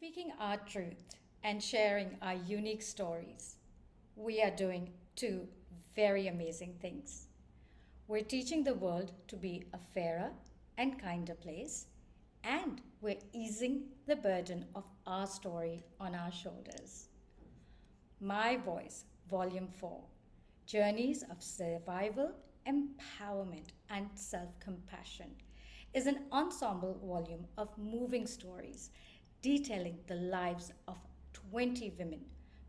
Speaking our truth and sharing our unique stories, we are doing two very amazing things. We're teaching the world to be a fairer and kinder place, and we're easing the burden of our story on our shoulders. My Voice, Volume 4: Journeys of Survival, Empowerment, and Self Compassion is an ensemble volume of moving stories detailing the lives of 20 women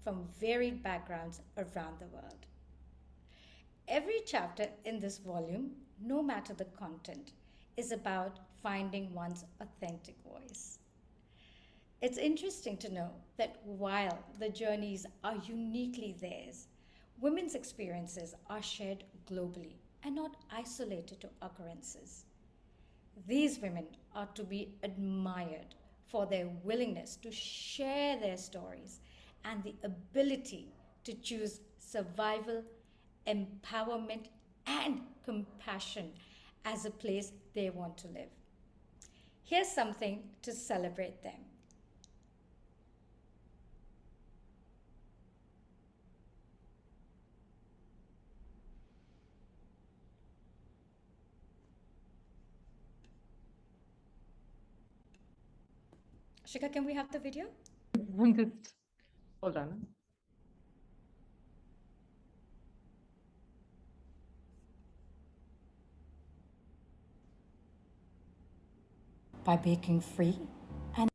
from varied backgrounds around the world. Every chapter in this volume, no matter the content, is about finding one's authentic voice. It's interesting to know that while the journeys are uniquely theirs, women's experiences are shared globally and not isolated to occurrences. These women are to be admired for their willingness to share their stories and the ability to choose survival, empowerment, and compassion as a place they want to live. Here's something to celebrate them. Shika, can we have the video? Just hold on. By breaking free, and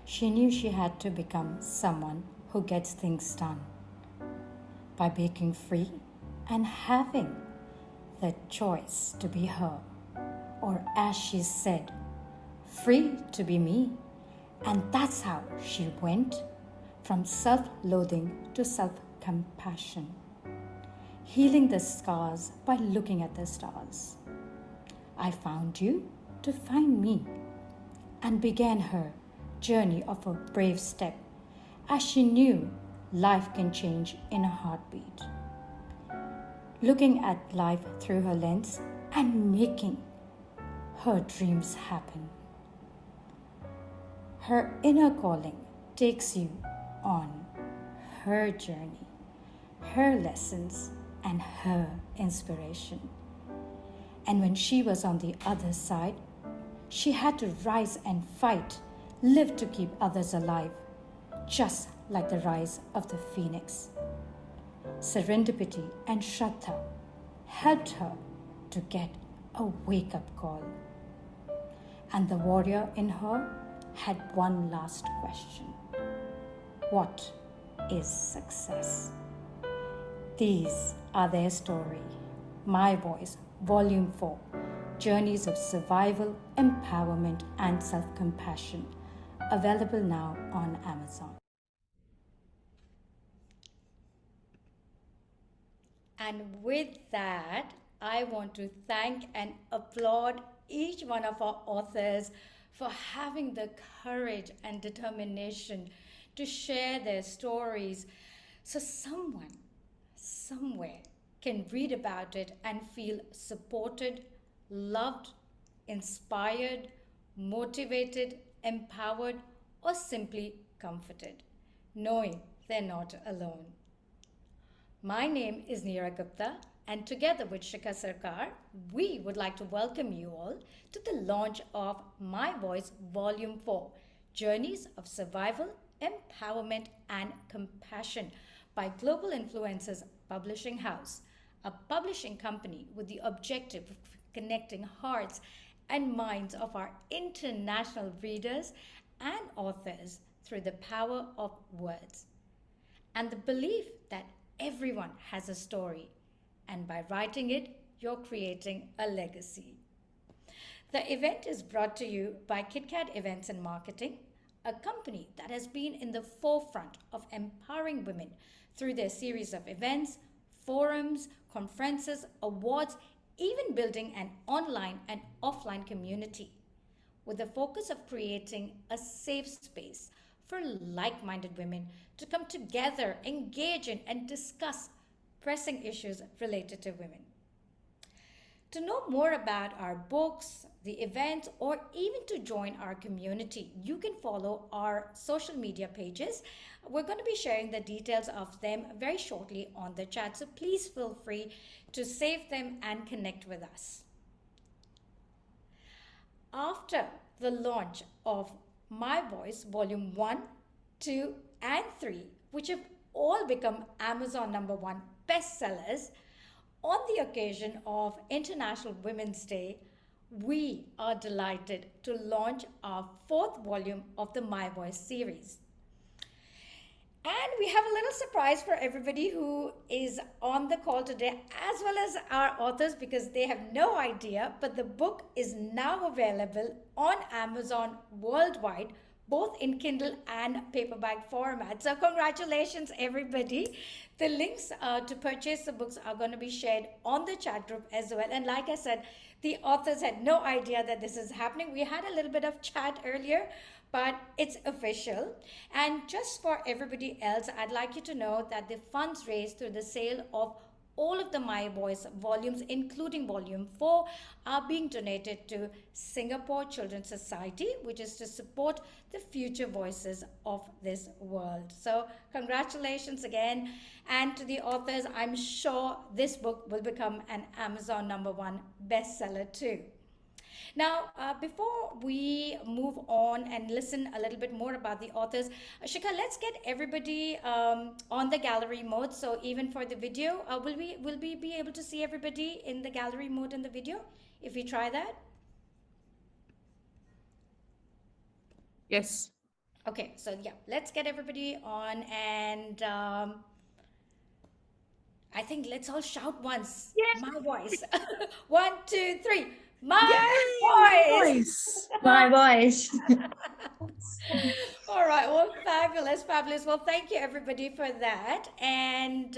she knew she had to become someone who gets things done. By breaking free and having the choice to be her, or as she said, free to be me. And that's how she went from self-loathing to self-compassion, healing the scars by looking at the stars. I found you to find me, and began her journey of a brave step, as she knew life can change in a heartbeat. Looking at life through her lens and making her dreams happen. Her inner calling takes you on her journey, her lessons, and her inspiration. And when she was on the other side, she had to rise and fight, live to keep others alive, just like the rise of the phoenix. Serendipity and Shraddha helped her to get a wake-up call. And the warrior in her had one last question. What is success? These are their story. My Voice, Volume 4, Journeys of Survival, Empowerment, and Self-Compassion. Available now on Amazon. And with that, I want to thank and applaud each one of our authors for having the courage and determination to share their stories so someone, somewhere, can read about it and feel supported, loved, inspired, motivated, empowered, or simply comforted, knowing they're not alone. My name is Neera Gupta, and together with Shika Sarkar, we would like to welcome you all to the launch of My Voice Volume 4, Journeys of Survival, Empowerment, and Compassion by Global Influencers Publishing House, a publishing company with the objective of connecting hearts and minds of our international readers and authors through the power of words, and the belief that everyone has a story, and by writing it, you're creating a legacy. The event is brought to you by KitKat Events and Marketing, a company that has been in the forefront of empowering women through their series of events, forums, conferences, awards, even building an online and offline community, with the focus of creating a safe space for like-minded women to come together, engage in, and discuss pressing issues related to women. To know more about our books, the events, or even to join our community, you can follow our social media pages. We're going to be sharing the details of them very shortly on the chat, so please feel free to save them and connect with us. After the launch of My Voice Volume 1, 2, and 3, which have all become Amazon #1 bestsellers, on the occasion of International Women's Day, we are delighted to launch our 4th volume of the My Voice series. And we have a little surprise for everybody who is on the call today, as well as our authors, because they have no idea, but the book is now available on Amazon worldwide, both in Kindle and paperback format. So congratulations, everybody. The links to purchase the books are going to be shared on the chat group as well. And like I said, the authors had no idea that this is happening. We had a little bit of chat earlier, but it's official. And just for everybody else, I'd like you to know that the funds raised through the sale of all of the My Voice volumes, including Volume 4, are being donated to Singapore Children's Society, which is to support the future voices of this world. So congratulations again. And to the authors, I'm sure this book will become an Amazon #1 bestseller too. Now, before we move on and listen a little bit more about the authors, Shika, let's get everybody on the gallery mode. So even for the video, will we be able to see everybody in the gallery mode in the video if we try that? Yes. Okay, so yeah, let's get everybody on, and I think let's all shout once. Yay! My voice. 1, 2, 3. My Yay! voice. My voice. All right. Well, fabulous, fabulous. Well, thank you everybody for that. And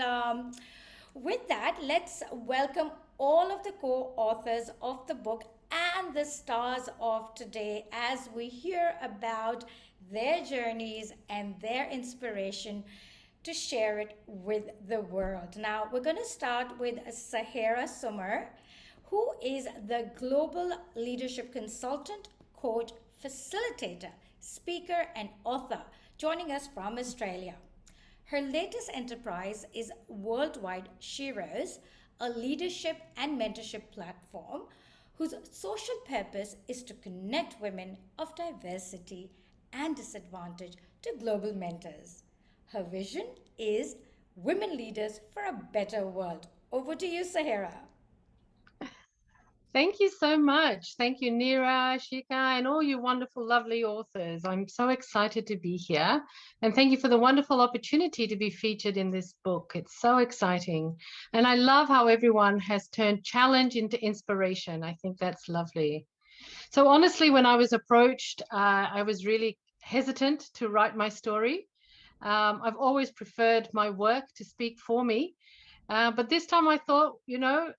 with that, let's welcome all of the co-authors of the book and the stars of today as we hear about their journeys and their inspiration to share it with the world. Now, we're going to start with Sahara Summer, who is the global leadership consultant, coach, facilitator, speaker, and author, joining us from Australia. Her latest enterprise is Worldwide Sheroes, a leadership and mentorship platform whose social purpose is to connect women of diversity and disadvantage to global mentors. Her vision is women leaders for a better world. Over to you, Sahara. Thank you so much. Thank you, Nira, Shika, and all you wonderful, lovely authors. I'm so excited to be here. And thank you for the wonderful opportunity to be featured in this book. It's so exciting. And I love how everyone has turned challenge into inspiration. I think that's lovely. So honestly, when I was approached, I was really hesitant to write my story. I've always preferred my work to speak for me. But this time I thought,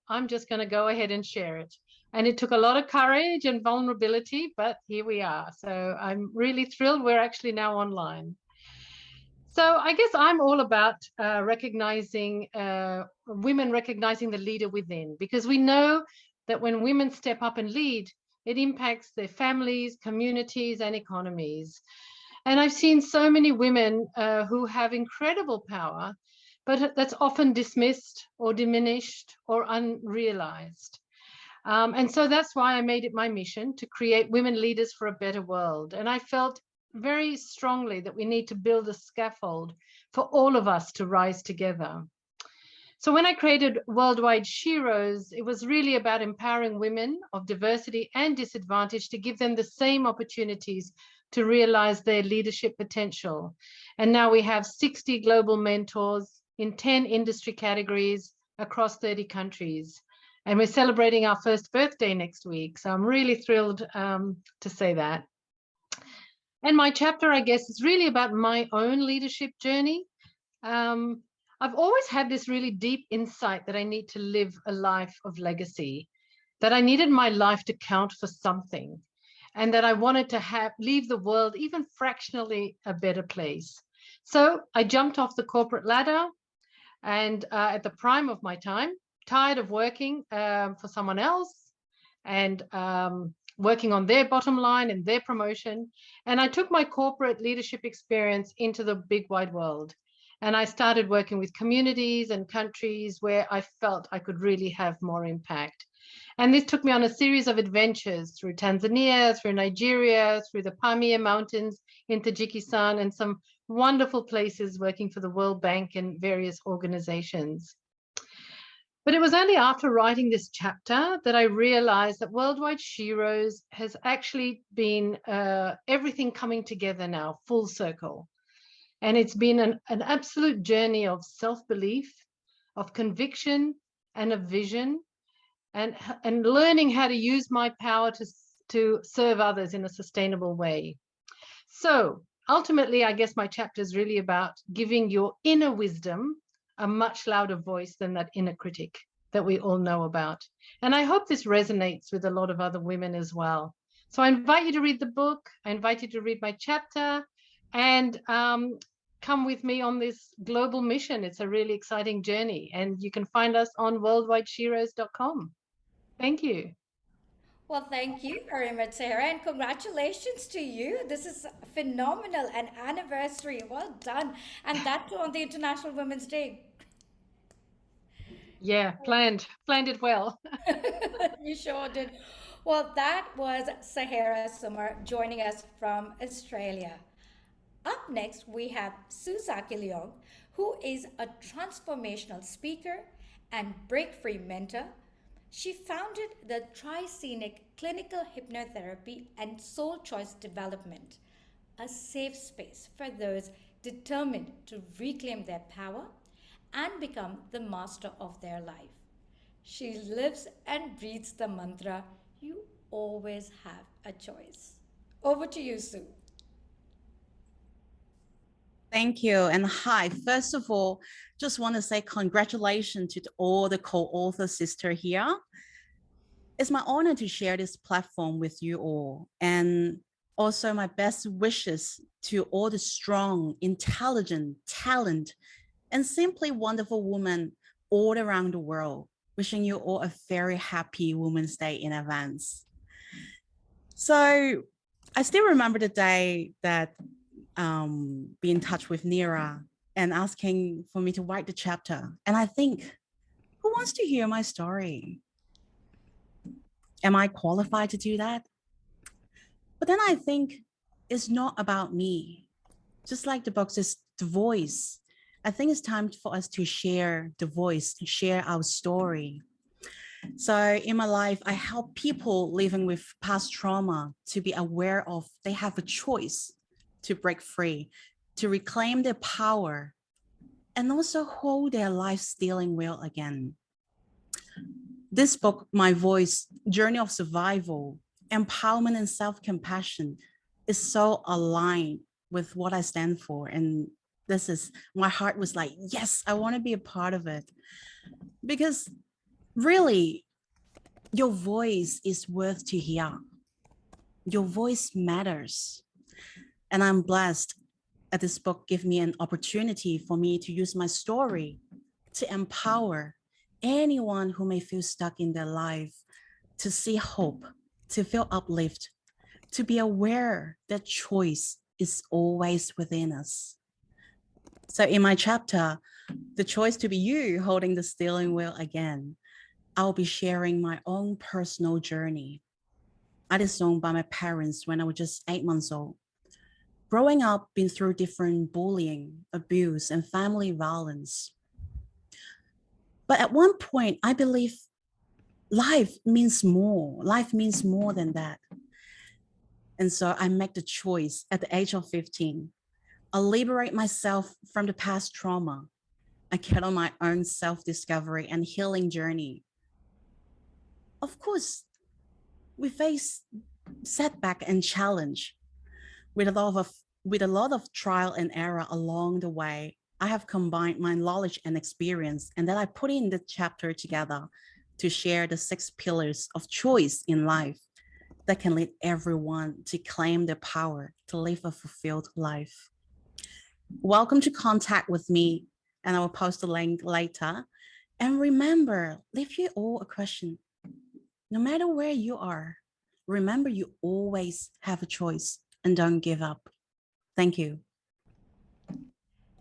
I'm just going to go ahead and share it. And it took a lot of courage and vulnerability, but here we are. So I'm really thrilled we're actually now online. So I guess I'm all about recognizing women recognizing the leader within, because we know that when women step up and lead, it impacts their families, communities, and economies. And I've seen so many women who have incredible power, but that's often dismissed or diminished or unrealized. And so that's why I made it my mission to create women leaders for a better world. And I felt very strongly that we need to build a scaffold for all of us to rise together. So when I created Worldwide Sheroes, it was really about empowering women of diversity and disadvantage to give them the same opportunities to realize their leadership potential. And now we have 60 global mentors in 10 industry categories across 30 countries. And we're celebrating our first birthday next week. So I'm really thrilled to say that. And my chapter, I guess, is really about my own leadership journey. I've always had this really deep insight that I need to live a life of legacy, that I needed my life to count for something, and that I wanted to leave the world even fractionally a better place. So I jumped off the corporate ladder and at the prime of my time tired of working for someone else and working on their bottom line and their promotion. And I took my corporate leadership experience into the big wide world. And I started working with communities and countries where I felt I could really have more impact. And this took me on a series of adventures through Tanzania, through Nigeria, through the Pamir Mountains in Tajikistan, and some wonderful places working for the World Bank and various organizations. But it was only after writing this chapter that I realized that Worldwide Sheroes has actually been everything coming together now, full circle. And it's been an absolute journey of self-belief, of conviction, and of vision, and learning how to use my power to serve others in a sustainable way. So ultimately, I guess my chapter is really about giving your inner wisdom a much louder voice than that inner critic that we all know about. And I hope this resonates with a lot of other women as well. So I invite you to read the book. I invite you to read my chapter and come with me on this global mission. It's a really exciting journey. And you can find us on worldwidesheroes.com. Thank you. Well, thank you very much, Sarah, and congratulations to you. This is phenomenal, an anniversary. Well done. And that too on the International Women's Day. Yeah, planned it well. You sure did. Well, that was Sahara Summer joining us from Australia. Up next, we have Suzaki Lyon, who is a transformational speaker and break-free mentor. She founded the Triscenic Clinical Hypnotherapy and Soul Choice Development, a safe space for those determined to reclaim their power and become the master of their life. She lives and breathes the mantra, you always have a choice. Over to you, Sue. Thank you. And hi, first of all, just want to say congratulations to all the co-author sister here. It's my honor to share this platform with you all. And also my best wishes to all the strong, intelligent, talent, and simply wonderful women all around the world. Wishing you all a very happy Women's Day in advance. So I still remember the day that be in touch with Nirja and asking for me to write the chapter. And I think, who wants to hear my story? Am I qualified to do that? But then I think it's not about me. Just like the book says, the voice. I think it's time for us to share the voice, share our story. So in my life, I help people living with past trauma to be aware of they have a choice to break free, to reclaim their power, and also hold their life steering wheel again. This book, My Voice, Journey of Survival, Empowerment and Self-Compassion, is so aligned with what I stand for. And this is, my heart was like, yes, I want to be a part of it. Because really, your voice is worth to hear. Your voice matters. And I'm blessed that this book gives me an opportunity for me to use my story to empower anyone who may feel stuck in their life, to see hope, to feel uplifted, to be aware that choice is always within us. So in my chapter, The Choice to Be You, Holding the Steering Wheel Again, I'll be sharing my own personal journey. I disowned by my parents when I was just 8 months old. Growing up, been through different bullying, abuse, and family violence. But at one point, I believe life means more. Life means more than that. And so I make the choice at the age of 15. I'll liberate myself from the past trauma. I get on my own self-discovery and healing journey. Of course, we face setback and challenge. With a lot of trial and error along the way, I have combined my knowledge and experience, and then I put in the chapter together to share the 6 pillars of choice in life that can lead everyone to claim their power to live a fulfilled life. Welcome to contact with me, and I will post the link later. And remember, leave you all a question. No matter where you are, remember you always have a choice and don't give up. Thank you.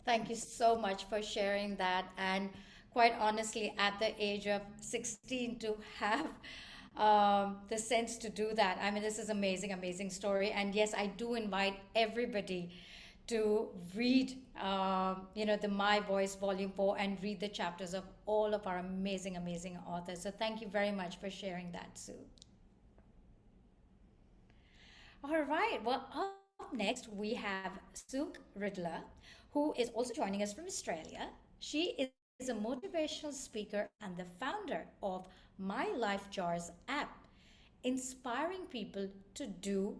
Thank you so much for sharing that. And quite honestly, at the age of 16, to have the sense to do that, I mean, this is amazing, amazing story. And yes, I do invite everybody to read, the My Voice Volume 4 and read the chapters of all of our amazing, amazing authors. So thank you very much for sharing that, Sue. All right. Well, up next, we have Suk Ridler, who is also joining us from Australia. She is a motivational speaker and the founder of My Life Jars app, inspiring people to do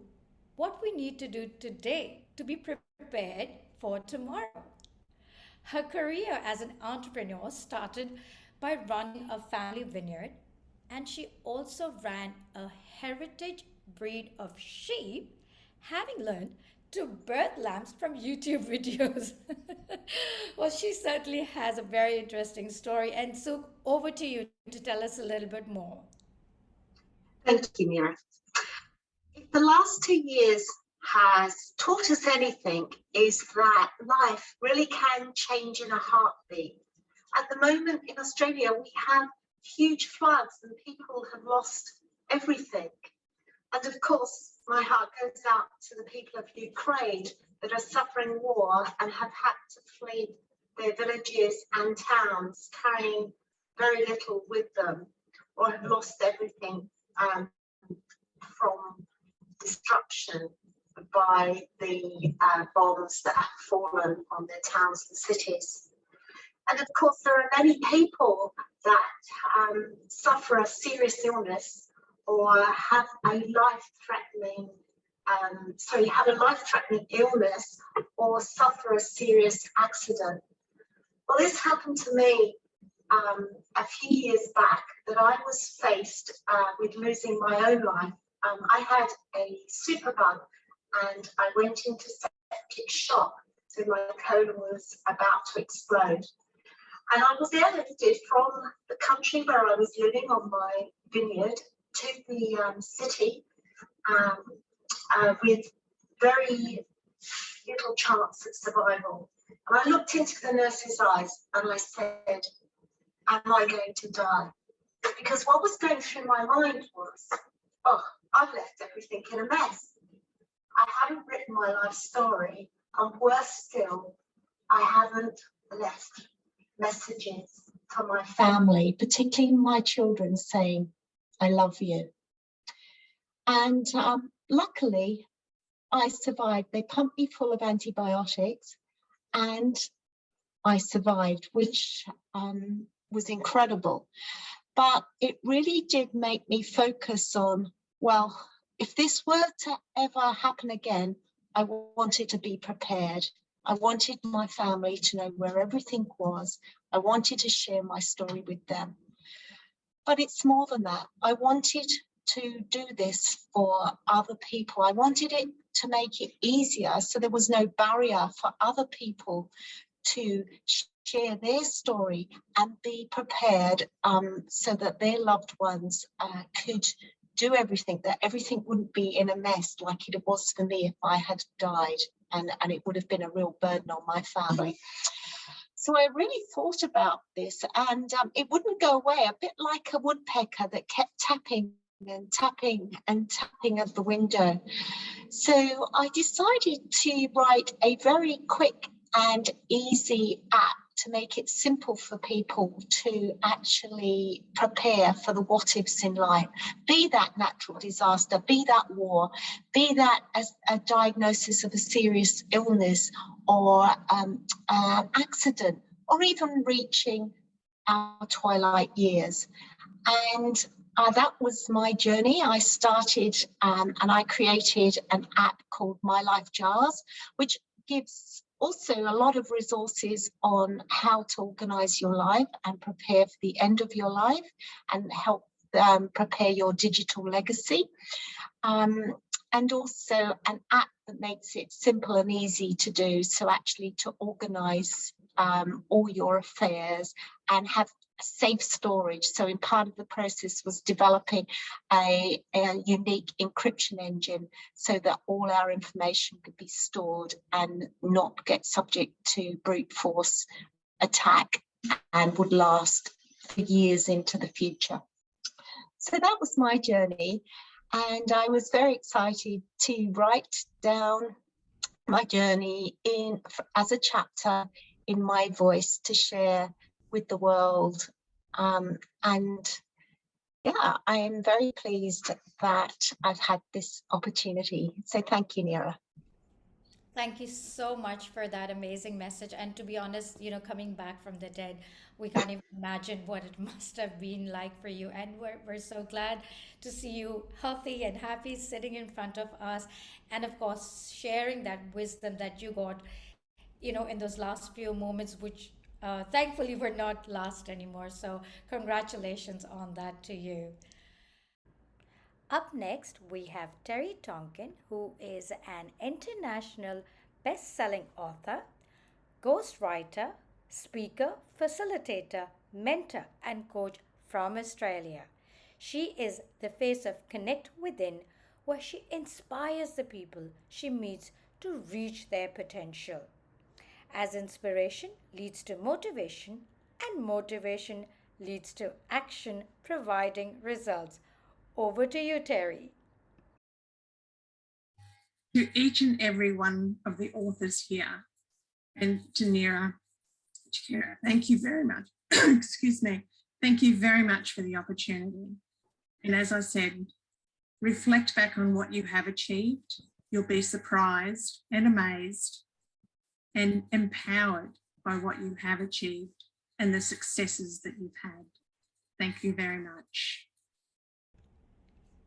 what we need to do today to be prepared for tomorrow. Her career as an entrepreneur started by running a family vineyard, and she also ran a heritage breed of sheep, having learned to birth lambs from YouTube videos. Well, she certainly has a very interesting story. And so, over to you to tell us a little bit more. Thank you, Mira. If the last 2 years has taught us anything, is that life really can change in a heartbeat. At the moment in Australia, we have huge floods and people have lost everything. And of course, my heart goes out to the people of Ukraine that are suffering war and have had to flee their villages and towns, carrying very little with them, or have lost everything from destruction by the bombs that have fallen on their towns and cities. And of course, there are many people that suffer a serious illness or have a life-threatening, illness or suffer a serious accident. Well, this happened to me a few years back, that I was faced with losing my own life. I had a superbug and I went into septic shock, so my colon was about to explode. And I was airlifted from the country where I was living on my vineyard to the city with very little chance of survival. And I looked into the nurse's eyes and I said, am I going to die? Because what was going through my mind was, oh, I've left everything in a mess. I haven't written my life story, and worse still, I haven't left messages for my family, particularly my children, saying, I love you. And luckily, I survived. They pumped me full of antibiotics and I survived, which was incredible. But it really did make me focus on, well, if this were to ever happen again, I wanted to be prepared. I wanted my family to know where everything was. I wanted to share my story with them. But it's more than that. I wanted to do this for other people. I wanted it to make it easier so there was no barrier for other people to share their story and be prepared so that their loved ones could do everything, that everything wouldn't be in a mess like it was for me if I had died, and it would have been a real burden on my family. So I really thought about this, and it wouldn't go away, a bit like a woodpecker that kept tapping and tapping and tapping at the window. So I decided to write a very quick and easy app to make it simple for people to actually prepare for the what ifs in life, be that natural disaster, be that war, be that as a diagnosis of a serious illness or an accident, or even reaching our twilight years. And that was my journey. I started and I created an app called My Life Jars, which gives also a lot of resources on how to organize your life and prepare for the end of your life and help prepare your digital legacy. And also an app that makes it simple and easy to do. So actually to organize all your affairs and have safe storage. So in part of the process was developing a unique encryption engine so that all our information could be stored and not get subject to brute force attack and would last for years into the future. So that was my journey, and I was very excited to write down my journey as a chapter in my voice to share with the world. And yeah, I am very pleased that I've had this opportunity. So thank you, Nira. Thank you so much for that amazing message. And to be honest, coming back from the dead, we can't even imagine what it must have been like for you. And we're so glad to see you healthy and happy sitting in front of us. And of course, sharing that wisdom that you got, in those last few moments, which thankfully were not last anymore. So congratulations on that to you. Up next, we have Terry Tonkin, who is an international best-selling author, ghostwriter, speaker, facilitator, mentor, and coach from Australia. She is the face of Connect Within, where she inspires the people she meets to reach their potential. As inspiration leads to motivation, and motivation leads to action, providing results. Over to you, Terry. To each and every one of the authors here, and to Nira, thank you very much. Excuse me. Thank you very much for the opportunity. And as I said, reflect back on what you have achieved. You'll be surprised and amazed and empowered by what you have achieved and the successes that you've had. Thank you very much.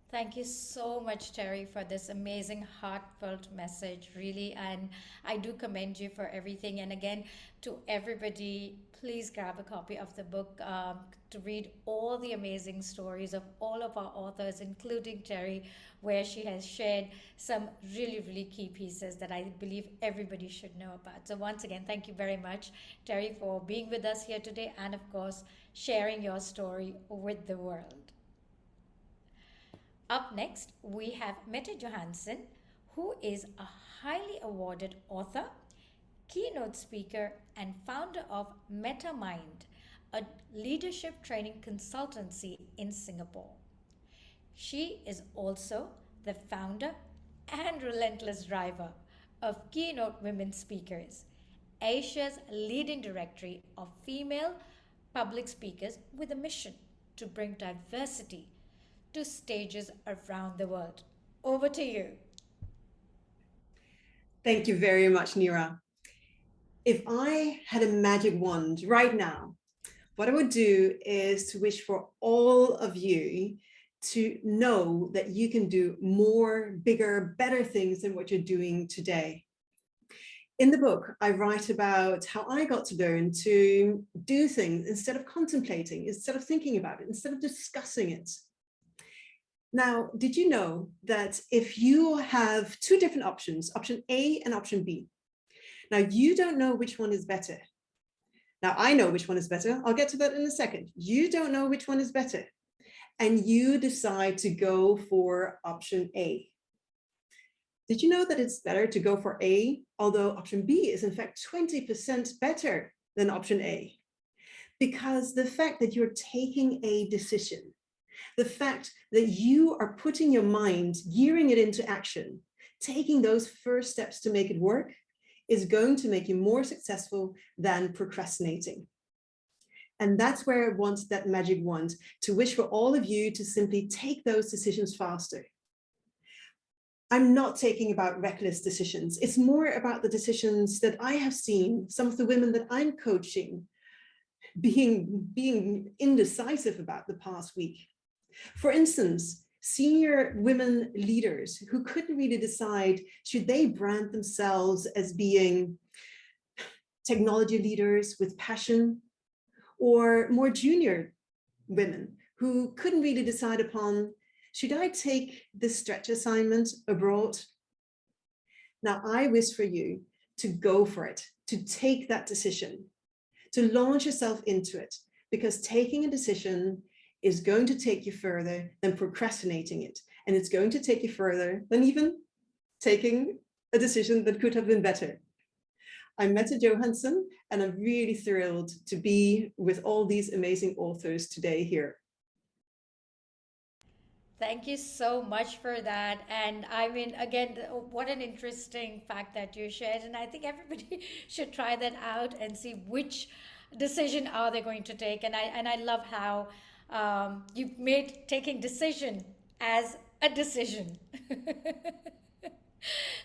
Thank you so much, Terry, for this amazing, heartfelt message, really. And I do commend you for everything. And again, to everybody, please grab a copy of the book to read all the amazing stories of all of our authors, including Terry, where she has shared some really, really key pieces that I believe everybody should know about. So once again, thank you very much, Terry, for being with us here today and, of course, sharing your story with the world. Up next, we have Mette Johansson, who is a highly awarded author, keynote speaker, and founder of MetaMind, a leadership training consultancy in Singapore. She is also the founder and relentless driver of Keynote Women Speakers, Asia's leading directory of female public speakers with a mission to bring diversity to stages around the world. Over to you. Thank you very much, Nira. If I had a magic wand right now, what I would do is to wish for all of you to know that you can do more, bigger, better things than what you're doing today. In the book, I write about how I got to learn to do things instead of contemplating, instead of thinking about it, instead of discussing it. Now, did you know that if you have two different options, option A and option B, now you don't know which one is better. Now I know which one is better. I'll get to that in a second. You don't know which one is better. And you decide to go for option A. Did you know that it's better to go for A, although option B is in fact 20% better than option A? Because the fact that you're taking a decision, the fact that you are putting your mind, gearing it into action, taking those first steps to make it work, is going to make you more successful than procrastinating. And that's where I want that magic wand, to wish for all of you to simply take those decisions faster. I'm not talking about reckless decisions. It's more about the decisions that I have seen some of the women that I'm coaching being indecisive about the past week. For instance, senior women leaders who couldn't really decide, should they brand themselves as being technology leaders with passion, or more junior women who couldn't really decide upon, should I take this stretch assignment abroad? Now, I wish for you to go for it, to take that decision, to launch yourself into it, because taking a decision is going to take you further than procrastinating it. And it's going to take you further than even taking a decision that could have been better. I'm Mette Johansson, and I'm really thrilled to be with all these amazing authors today here. Thank you so much for that. And I mean, again, what an interesting fact that you shared. And I think everybody should try that out and see which decision are they going to take. And I love how you've made taking decision as a decision.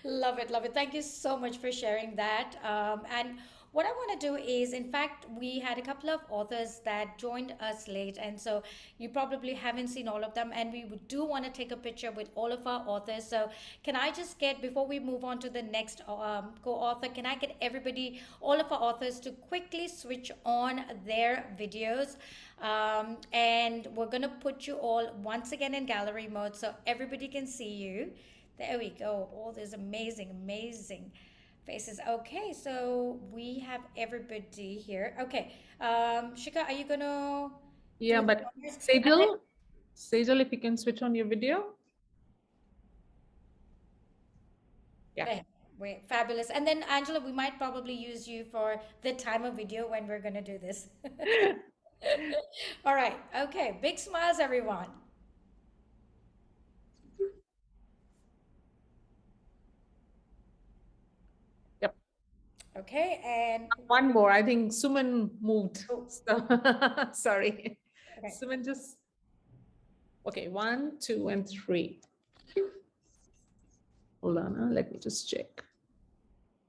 Love it, love it. Thank you so much for sharing that. And what I want to do is, in fact, we had a couple of authors that joined us late, and so you probably haven't seen all of them. And we do want to take a picture with all of our authors. So, can I just get, before we move on to the next co-author, can I get everybody, all of our authors, to quickly switch on their videos? And we're going to put you all once again in gallery mode so everybody can see you. There we go. All these amazing, amazing faces. Okay, so we have everybody here. Okay, Shika, are you gonna? Yeah, but Sejal, if you can switch on your video. Yeah. Wait, fabulous. And then Angela, we might probably use you for the timer video when we're gonna do this. All right. Okay. Big smiles, everyone. Okay, and one more. I think Suman moved. Oh. So, sorry. Okay. Suman just. Okay, 1, 2, and 3. Hold on, let me just check.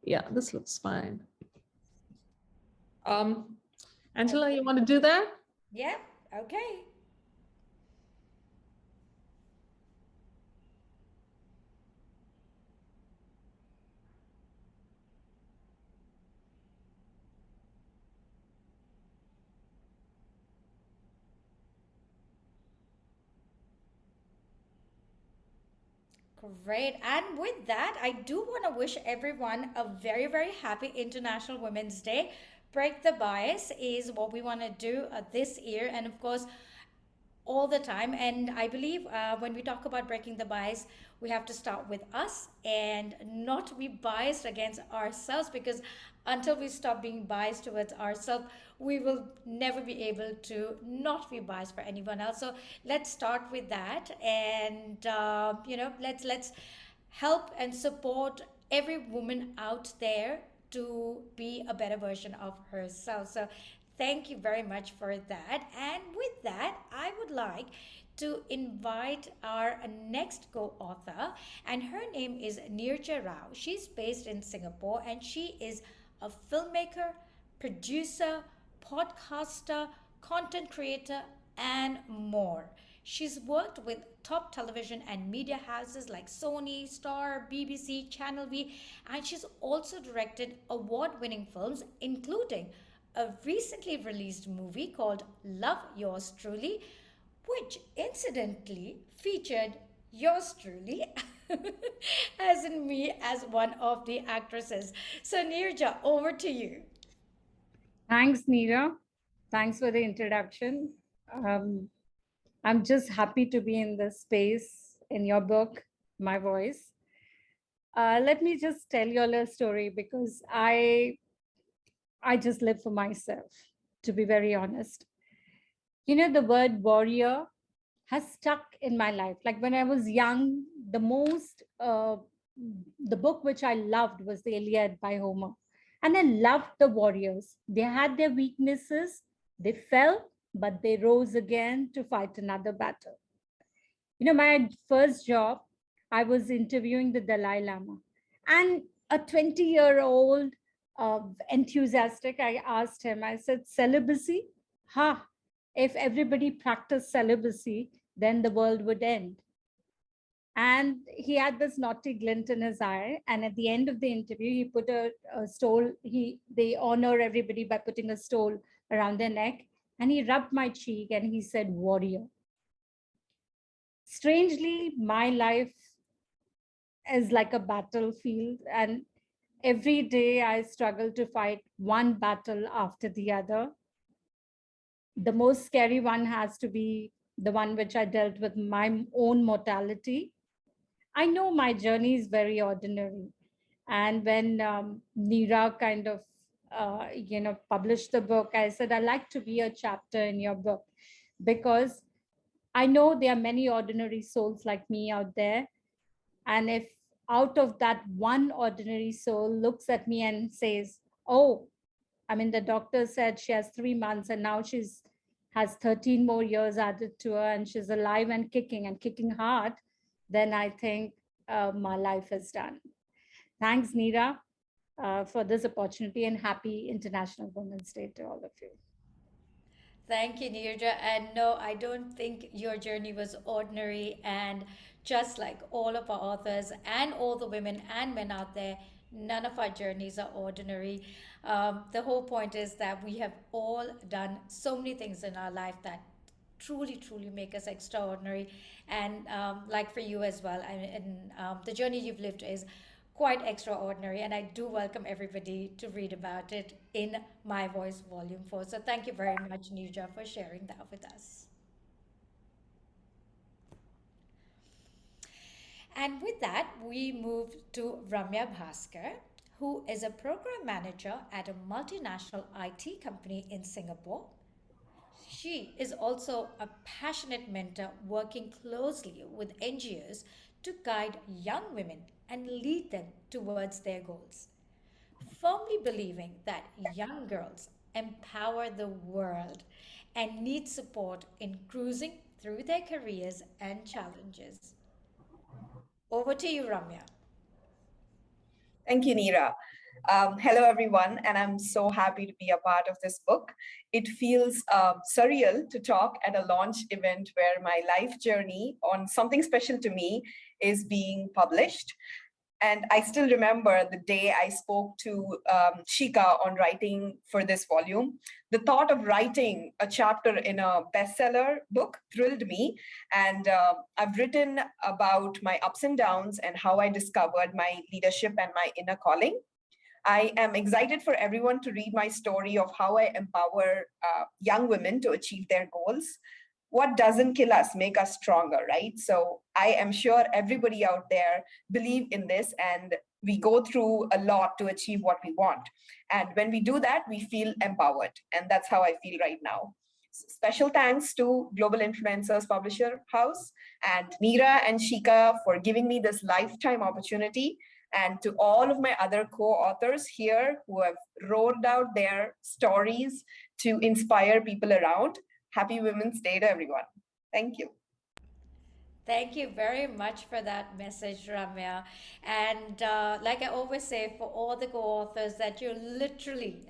Yeah, this looks fine. Angela, you want to do that? Yeah. Okay. Great. And with that, I do want to wish everyone a very, very happy International Women's Day. Break the bias is what we want to do this year. And of course, all the time. And I believe when we talk about breaking the bias, we have to start with us and not be biased against ourselves, because until we stop being biased towards ourselves, we will never be able to not be biased for anyone else. So let's start with that, and let's help and support every woman out there to be a better version of herself. So thank you very much for that. And with that, I would like to invite our next co-author, and her name is Nirja Rao. She's based in Singapore, and she is a filmmaker, producer, podcaster, content creator, and more. She's worked with top television and media houses like Sony, Star, BBC, Channel V, and she's also directed award-winning films, including a recently released movie called Love Yours Truly, which incidentally featured yours truly, as in me, as one of the actresses. So Nirja, over to you. Thanks, Neera. Thanks for the introduction. I'm just happy to be in this space in your book, My Voice. Let me just tell you all a story, because I just live for myself, to be very honest. You know, the word warrior has stuck in my life. Like when I was young, the book which I loved was the Iliad by Homer. And I loved the warriors. They had their weaknesses, they fell, but they rose again to fight another battle. You know, my first job, I was interviewing the Dalai Lama. And a 20-year-old enthusiastic, I asked him, I said, celibacy? If everybody practiced celibacy, then the world would end. And he had this naughty glint in his eye. And at the end of the interview, he put a stole. They honor everybody by putting a stole around their neck. And he rubbed my cheek and he said, warrior. Strangely, my life is like a battlefield. And every day I struggle to fight one battle after the other. The most scary one has to be the one which I dealt with my own mortality. I know my journey is very ordinary. And when Nira kind of, published the book, I said, I'd like to be a chapter in your book because I know there are many ordinary souls like me out there. And if out of that one ordinary soul looks at me and says, oh, I mean, the doctor said she has 3 months and now has 13 more years added to her and she's alive and kicking hard, then I think my life is done. Thanks, Nira, for this opportunity, and happy International Women's Day to all of you. Thank you, Nirja. And no, I don't think your journey was ordinary. And just like all of our authors and all the women and men out there, none of our journeys are ordinary. The whole point is that we have all done so many things in our life that truly make us extraordinary. And like for you as well, the journey you've lived is quite extraordinary, and I do welcome everybody to read about it in My Voice Volume 4. So thank you very much, Nirja, for sharing that with us. And with that, we move to Ramya Bhaskar, who is a program manager at a multinational IT company in Singapore. She is also a passionate mentor working closely with NGOs to guide young women and lead them towards their goals. Firmly believing that young girls empower the world and need support in cruising through their careers and challenges. Over to you, Ramya. Thank you, Neera. Hello, everyone, and I'm so happy to be a part of this book. It feels surreal to talk at a launch event where my life journey on something special to me is being published. And I still remember the day I spoke to Shika on writing for this volume. The thought of writing a chapter in a bestseller book thrilled me. And I've written about my ups and downs and how I discovered my leadership and my inner calling. I am excited for everyone to read my story of how I empower young women to achieve their goals. What doesn't kill us make us stronger, right? So I am sure everybody out there believe in this, and we go through a lot to achieve what we want. And when we do that, we feel empowered. And that's how I feel right now. Special thanks to Global Influencers Publisher House and Neera and Shika for giving me this lifetime opportunity, and to all of my other co-authors here who have wrote out their stories to inspire people around. Happy Women's Day to everyone. Thank you. Thank you very much for that message, Ramya. And like I always say, for all the co-authors, that you're literally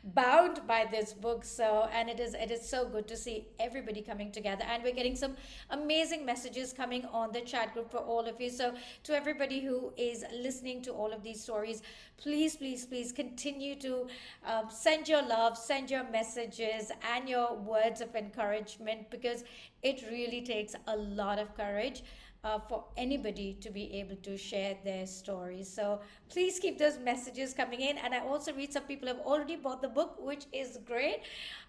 bound by this book. So, and it is so good to see everybody coming together. And we're getting some amazing messages coming on the chat group for all of you. So to everybody who is listening to all of these stories, please continue to send your love, send your messages and your words of encouragement, because it really takes a lot of courage for anybody to be able to share their stories. So please keep those messages coming in. And I also read some people have already bought the book, which is great.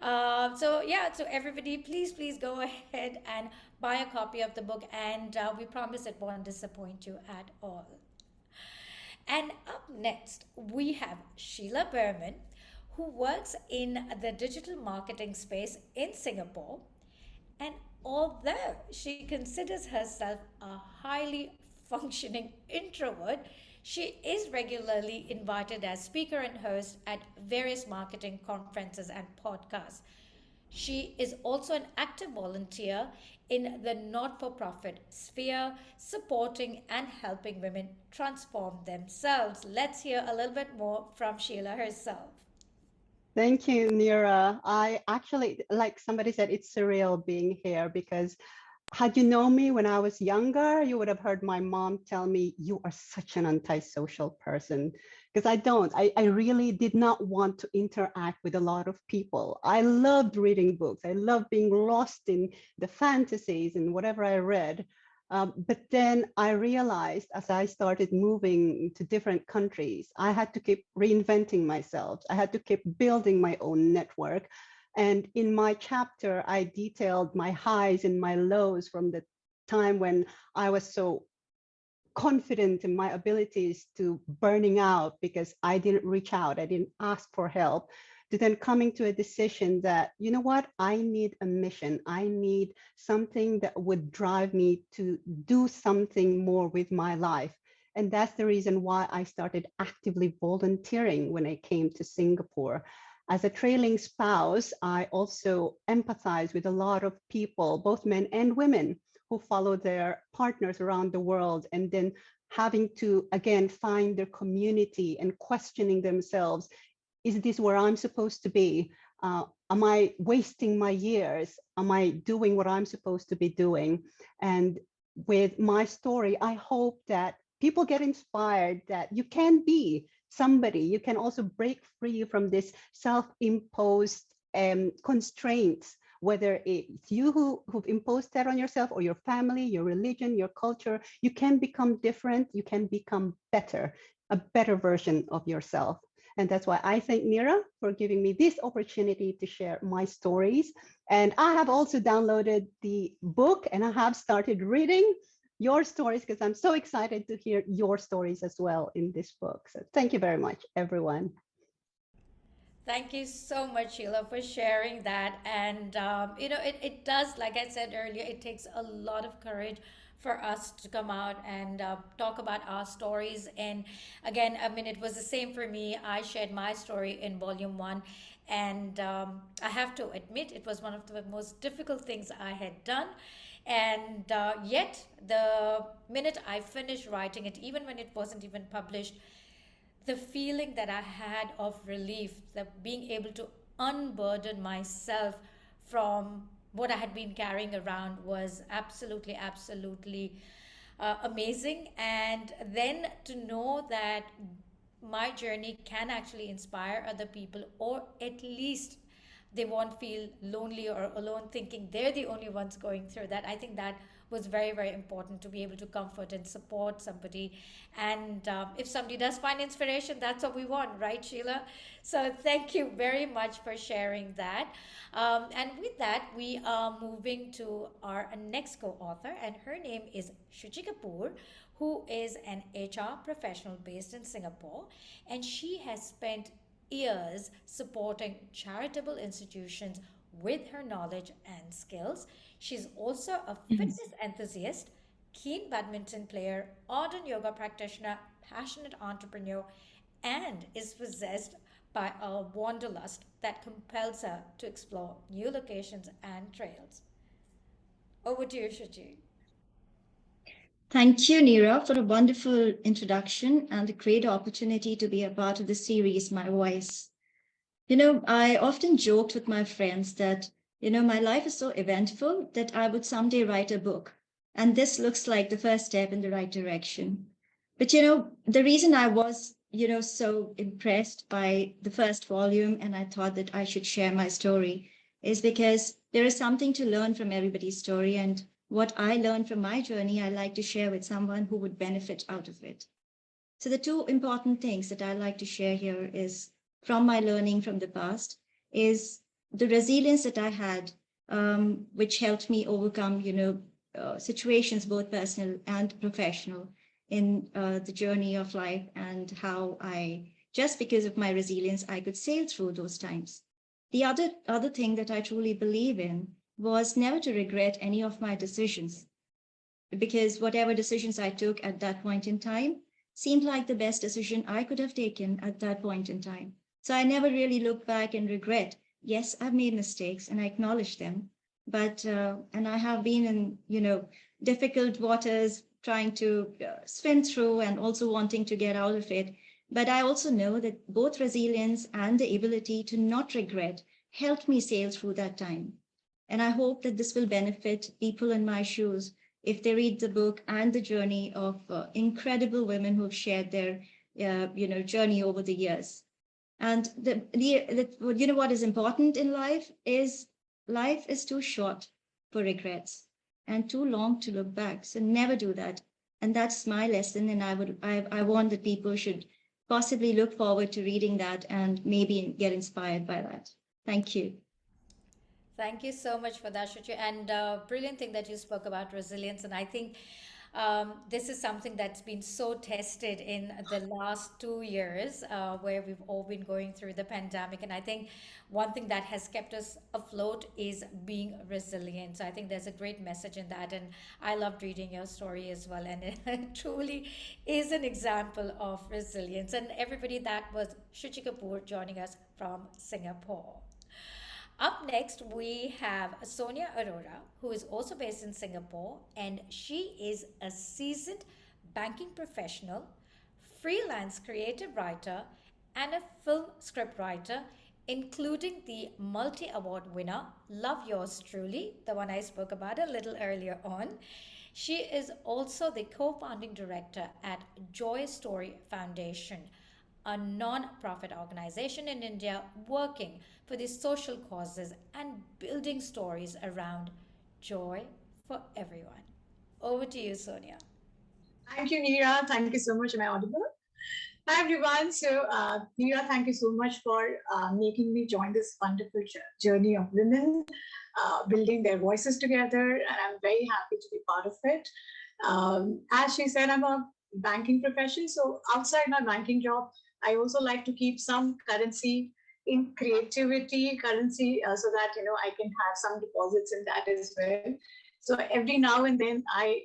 So everybody, please go ahead and buy a copy of the book, and we promise it won't disappoint you at all. And up next, we have Sheila Berman, who works in the digital marketing space in Singapore. And although she considers herself a highly functioning introvert, she is regularly invited as speaker and host at various marketing conferences and podcasts. She is also an active volunteer in the not-for-profit sphere, supporting and helping women transform themselves. Let's hear a little bit more from Sheila herself. Thank you, Neera. I actually, like somebody said, it's surreal being here, because had you known me when I was younger, you would have heard my mom tell me, you are such an antisocial person. Because I really did not want to interact with a lot of people. I loved reading books. I loved being lost in the fantasies and whatever I read. But then I realized, as I started moving to different countries, I had to keep reinventing myself. I had to keep building my own network. And in my chapter, I detailed my highs and my lows from the time when I was so confident in my abilities to burning out because I didn't reach out, I didn't ask for help, to then coming to a decision that, you know what, I need a mission. I need something that would drive me to do something more with my life. And that's the reason why I started actively volunteering when I came to Singapore. As a trailing spouse, I also empathize with a lot of people, both men and women, who follow their partners around the world and then having to, again, find their community and questioning themselves. Is this where I'm supposed to be? Am I wasting my years? Am I doing what I'm supposed to be doing? And with my story, I hope that people get inspired that you can be somebody. You can also break free from this self-imposed constraints, whether it's you who've imposed that on yourself or your family, your religion, your culture. You can become different. You can become better, a better version of yourself. And that's why I thank Nirja for giving me this opportunity to share my stories. And I have also downloaded the book and I have started reading your stories because I'm so excited to hear your stories as well in this book. So thank you very much, everyone. Thank you so much, Sheila, for sharing that. And, it does, like I said earlier, it takes a lot of courage for us to come out and talk about our stories. And again, I mean, it was the same for me. I shared my story in volume 1. And I have to admit, it was one of the most difficult things I had done. And yet, the minute I finished writing it, even when it wasn't even published, the feeling that I had of relief, that being able to unburden myself from what I had been carrying around was absolutely, absolutely amazing. And then to know that my journey can actually inspire other people, or at least they won't feel lonely or alone thinking they're the only ones going through that. I think that was very, very important, to be able to comfort and support somebody. And if somebody does find inspiration, that's what we want, right, Sheila? So thank you very much for sharing that. And with that, we are moving to our next co-author, and her name is Shuji Kapoor, who is an HR professional based in Singapore. And she has spent years supporting charitable institutions with her knowledge and skills. She's also a fitness enthusiast, keen badminton player, ardent yoga practitioner, passionate entrepreneur, and is possessed by a wanderlust that compels her to explore new locations and trails. Over to you, Shuji. Thank you, Nirja, for a wonderful introduction and a great opportunity to be a part of the series, My Voice. I often joked with my friends that, my life is so eventful that I would someday write a book. And this looks like the first step in the right direction. But, the reason I was, so impressed by the first volume and I thought that I should share my story is because there is something to learn from everybody's story. And what I learned from my journey, I like to share with someone who would benefit out of it. So the two important things that I like to share here is from my learning from the past is the resilience that I had, which helped me overcome, situations, both personal and professional in the journey of life, and how just because of my resilience, I could sail through those times. The other thing that I truly believe in was never to regret any of my decisions, because whatever decisions I took at that point in time seemed like the best decision I could have taken at that point in time. So I never really look back and regret. Yes, I've made mistakes and I acknowledge them, but and I have been in difficult waters trying to swim through and also wanting to get out of it. But I also know that both resilience and the ability to not regret helped me sail through that time. And I hope that this will benefit people in my shoes if they read the book and the journey of incredible women who have shared their journey over the years. And what is important in life is too short for regrets and too long to look back. So never do that. And that's my lesson. And I want that people should possibly look forward to reading that and maybe get inspired by that. Thank you. Thank you so much for that, Shuchi. And brilliant thing that you spoke about resilience. And I think this is something that's been so tested in the last 2 years, where we've all been going through the pandemic. And I think one thing that has kept us afloat is being resilient. So I think there's a great message in that. And I loved reading your story as well. And it truly is an example of resilience. And everybody, that was Shuji Kapoor joining us from Singapore. Up next, we have Sonia Arora, who is also based in Singapore, and she is a seasoned banking professional, freelance creative writer, and a film scriptwriter, including the multi-award winner, Love Yours Truly, the one I spoke about a little earlier on. She is also the co-founding director at Joy Story Foundation, a non-profit organization in India working for the social causes and building stories around joy for everyone. Over to you, Sonia. Thank you, Nira. Thank you so much. Am I audible? Hi, everyone. So, Nira, thank you so much for making me join this wonderful journey of women building their voices together. And I'm very happy to be part of it. As she said, I'm a banking profession. So outside my banking job, I also like to keep some currency in creativity, so that, I can have some deposits in that as well. So every now and then I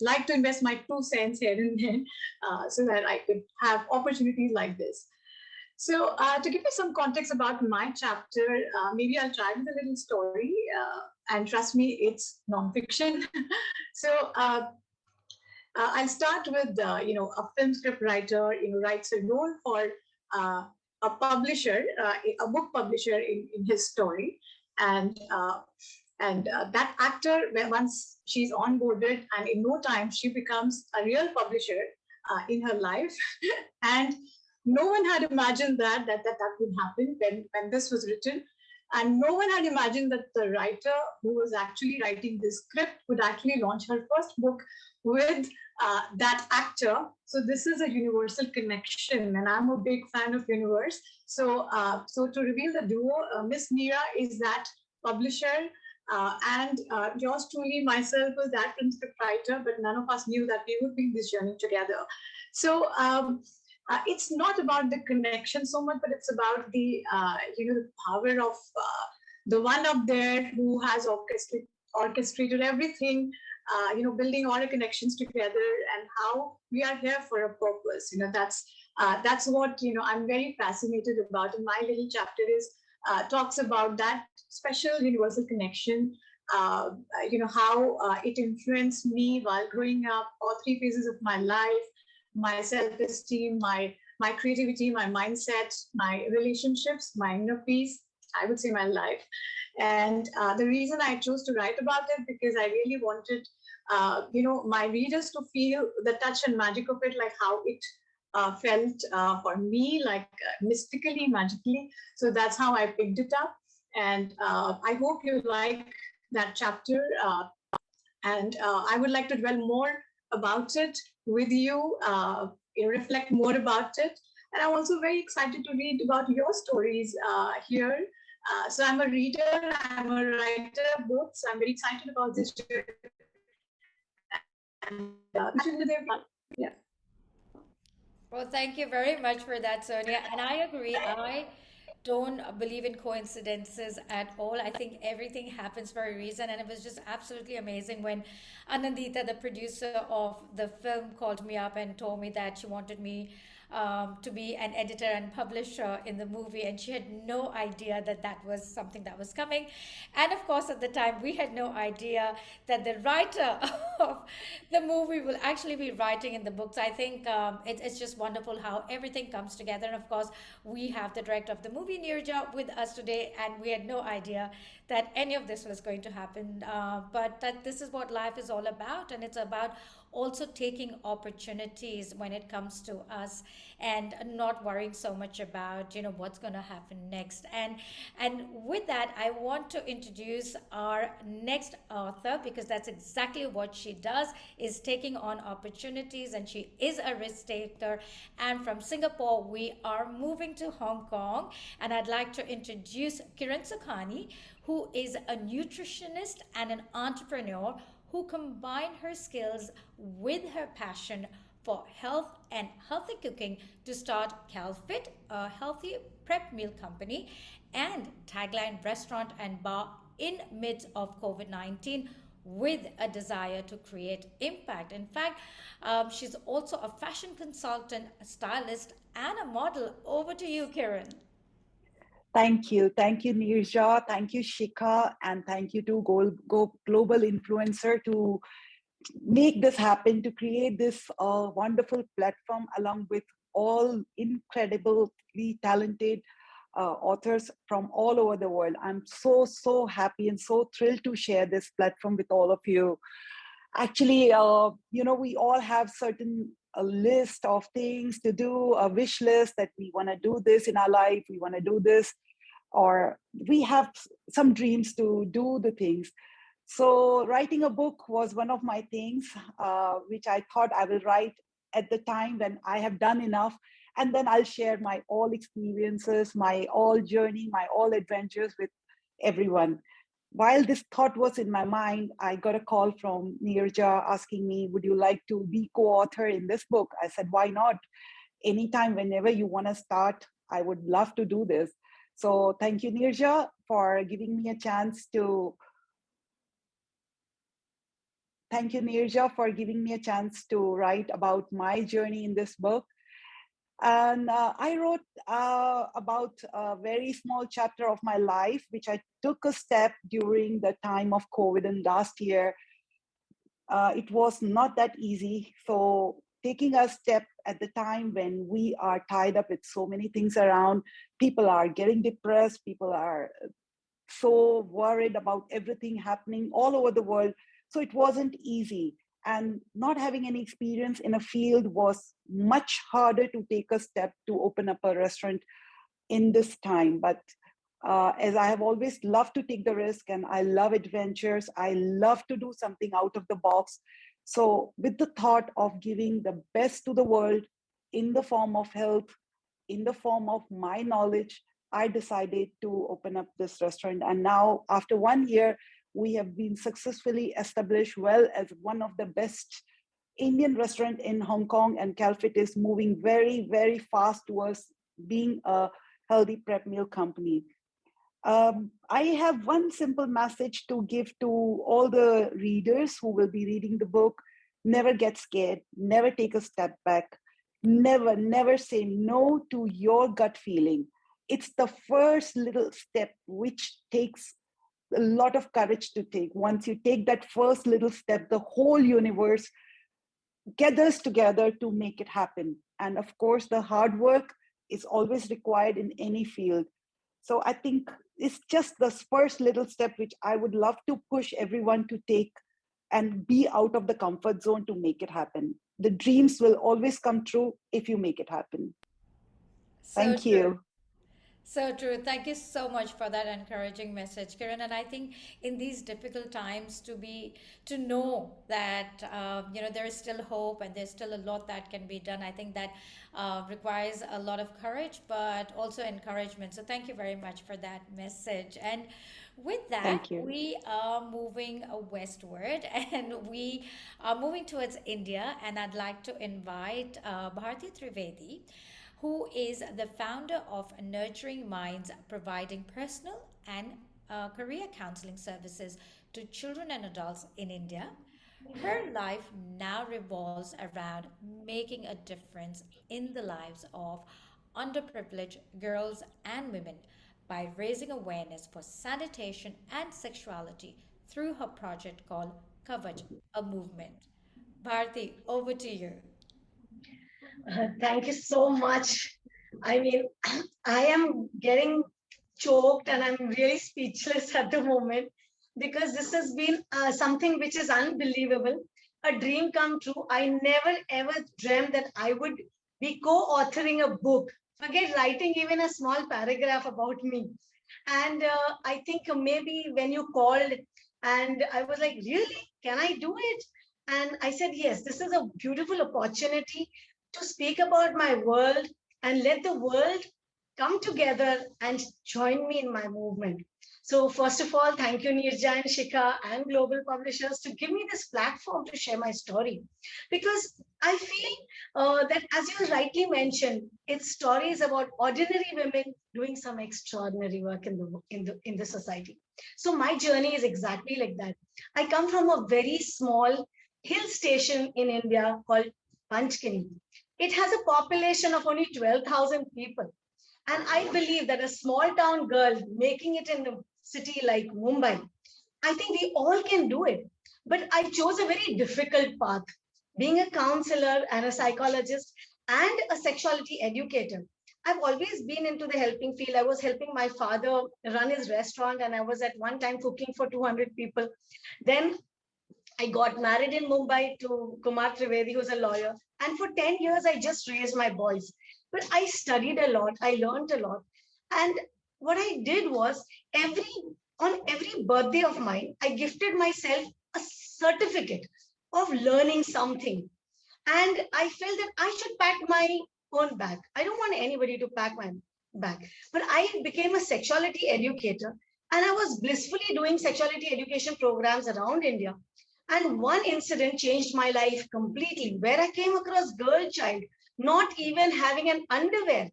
like to invest my 2 cents here and there so that I could have opportunities like this. So to give you some context about my chapter, maybe I'll try with a little story, and trust me, it's nonfiction. So I'll start with, a film script writer, writes a role for a publisher, a book publisher in his story. And that actor, once she's onboarded, and in no time, she becomes a real publisher in her life. And no one had imagined that would happen when this was written. And no one had imagined that the writer who was actually writing this script would actually launch her first book with that actor. So this is a universal connection, and I'm a big fan of universe. So to reveal the duo, Miss Nira is that publisher, and yours truly, myself, was that film script writer, but none of us knew that we would be in this journey together. So it's not about the connection so much, but it's about the the power of the one up there who has orchestrated everything, building all the connections together, and how we are here for a purpose. That's what I'm very fascinated about. And my little chapter is talks about that special universal connection. How it influenced me while growing up, all 3 phases of my life. My self-esteem, my creativity, my mindset, my relationships, my inner peace, I would say my life. And the reason I chose to write about it, because I really wanted, my readers to feel the touch and magic of it, like how it felt for me, like mystically, magically. So that's how I picked it up. And I hope you like that chapter. And I would like to dwell more about it with you, reflect more about it. And I'm also very excited to read about your stories here. So I'm a reader, I'm a writer, both. So I'm very excited about this. And, yeah. Well, thank you very much for that, Sonia. And I agree. I don't believe in coincidences at all. I think everything happens for a reason. And it was just absolutely amazing when Anandita, the producer of the film, called me up and told me that she wanted me to be an editor and publisher in the movie, and she had no idea that was something that was coming. And of course, at the time, we had no idea that the writer of the movie will actually be writing in the books. I think it's just wonderful how everything comes together. And of course, we have the director of the movie, Nirja, with us today, and we had no idea that any of this was going to happen. But that this is what life is all about, and it's about also taking opportunities when it comes to us and not worrying so much about what's going to happen next. And with that, I want to introduce our next author, because that's exactly what she does is taking on opportunities, and she is a risk taker. And from Singapore, we are moving to Hong Kong. And I'd like to introduce Kiran Sukhani, who is a nutritionist and an entrepreneur who combined her skills with her passion for health and healthy cooking to start CalFit, a healthy prep meal company, and Tagline Restaurant and Bar in midst of COVID-19 with a desire to create impact. In fact, she's also a fashion consultant, a stylist, and a model. Over to you, Kiran. Thank you. Thank you, Nirja. Thank you, Shika. And thank you to Go Global Influencer to make this happen, to create this wonderful platform along with all incredibly talented authors from all over the world. I'm so happy and so thrilled to share this platform with all of you. Actually, we all have certain a list of things to do, a wish list that we want to do this in our life, we want to do this, or we have some dreams to do the things. So writing a book was one of my things, which I thought I will write at the time when I have done enough. And then I'll share my all experiences, my all journey, my all adventures with everyone. While this thought was in my mind, I got a call from Nirja asking me, would you like to be co-author in this book? I said, why not? Anytime, whenever you want to start, I would love to do this. So thank you, Nirja, for giving me a chance to write about my journey in this book. And I wrote about a very small chapter of my life, which I took a step during the time of COVID and last year. It was not that easy. So taking a step at the time when we are tied up with so many things around, people are getting depressed, people are so worried about everything happening all over the world. So it wasn't easy. And not having any experience in a field was much harder to take a step to open up a restaurant in this time. But as I have always loved to take the risk and I love adventures, I love to do something out of the box. So with the thought of giving the best to the world in the form of health, in the form of my knowledge, I decided to open up this restaurant. And now after 1 year, we have been successfully established well as one of the best Indian restaurant in Hong Kong, and CalFit is moving very, very fast towards being a healthy prep meal company. I have one simple message to give to all the readers who will be reading the book. Never get scared, never take a step back, never say no to your gut feeling. It's the first little step which takes a lot of courage to take. Once you take that first little step, the whole universe gathers together to make it happen. And of course, the hard work is always required in any field. So I think it's just the first little step which I would love to push everyone to take and be out of the comfort zone to make it happen. The dreams will always come true if you make it happen. Thank you. So true. Thank you so much for that encouraging message, Kiran. And I think in these difficult times to know that there is still hope and there's still a lot that can be done. I think that requires a lot of courage, but also encouragement. So thank you very much for that message. And with that, we are moving westward and we are moving towards India. And I'd like to invite Bharti Trivedi, who is the founder of Nurturing Minds, providing personal and career counseling services to children and adults in India. Her life now revolves around making a difference in the lives of underprivileged girls and women by raising awareness for sanitation and sexuality through her project called Kavach, a movement. Bharti, over to you. Thank you so much. I mean, I am getting choked and I'm really speechless at the moment because this has been something which is unbelievable, a dream come true. I never ever dreamt that I would be co-authoring a book. Forget writing even a small paragraph about me. And I think maybe when you called and I was like, really, can I do it? And I said, yes, this is a beautiful opportunity to speak about my world and let the world come together and join me in my movement. So first of all, thank you, Nirja and Shika and Global Publishers to give me this platform to share my story. Because I feel that, as you rightly mentioned, it's stories about ordinary women doing some extraordinary work in the society. So my journey is exactly like that. I come from a very small hill station in India called Panchkini. It has a population of only 12,000 people. And I believe that a small town girl making it in a city like Mumbai, I think we all can do it. But I chose a very difficult path, being a counselor and a psychologist and a sexuality educator. I've always been into the helping field. I was helping my father run his restaurant, and I was at one time cooking for 200 people. Then I got married in Mumbai to Kumar Trivedi, who's a lawyer. And for 10 years, I just raised my boys. But I studied a lot. I learned a lot. And what I did was on every birthday of mine, I gifted myself a certificate of learning something. And I felt that I should pack my own bag. I don't want anybody to pack my bag. But I became a sexuality educator. And I was blissfully doing sexuality education programs around India. And one incident changed my life completely, where I came across a girl child not even having an underwear.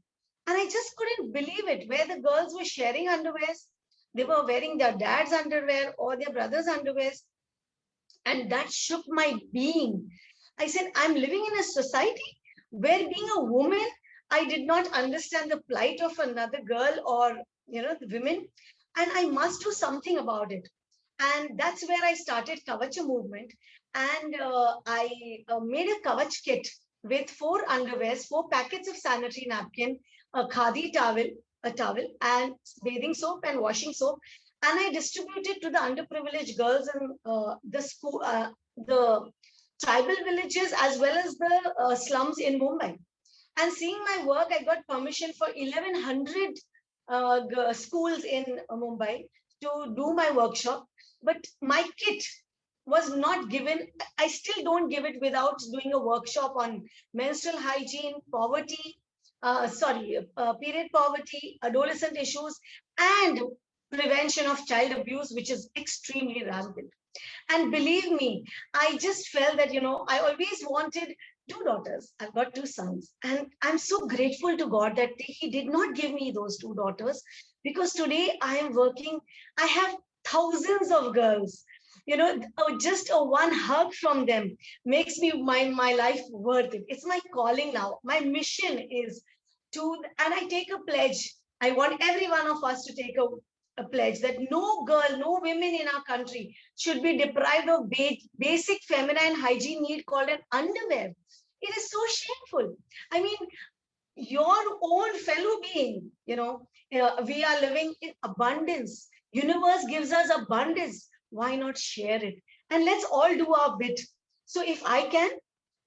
And I just couldn't believe it, where the girls were sharing underwears. They were wearing their dad's underwear or their brother's underwears. And that shook my being. I said, I'm living in a society where being a woman, I did not understand the plight of another girl or, the women. And I must do something about it. And that's where I started Kavacha movement. And I made a Kavach kit with 4 underwears, 4 packets of sanitary napkin, a khadi towel, and bathing soap and washing soap. And I distributed to the underprivileged girls in the tribal villages as well as the slums in Mumbai. And seeing my work, I got permission for 1,100 schools in Mumbai to do my workshop. But my kit was not given. I still don't give it without doing a workshop on menstrual hygiene, period poverty, adolescent issues, and prevention of child abuse, which is extremely rampant. And believe me, I just felt that, I always wanted 2 daughters. I've got 2 sons. And I'm so grateful to God that he did not give me those 2 daughters, because today I am working. I have thousands of girls. Just a one hug from them makes me my life worth it. It's my calling now. My mission is and I take a pledge. I want every one of us to take a pledge that no girl, no women in our country should be deprived of basic feminine hygiene need called an underwear. It is so shameful. I mean, your own fellow being, we are living in abundance. Universe gives us abundance. Why not share it? And let's all do our bit. So if I can,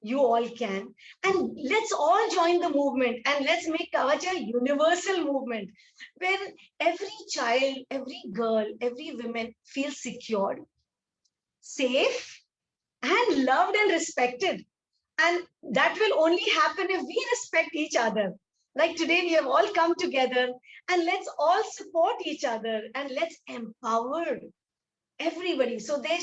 you all can. And let's all join the movement, and let's make Kavach a universal movement where every child, every girl, every woman feels secured, safe, and loved and respected. And that will only happen if we respect each other. Like today, we have all come together, and let's all support each other, and let's empower everybody. So there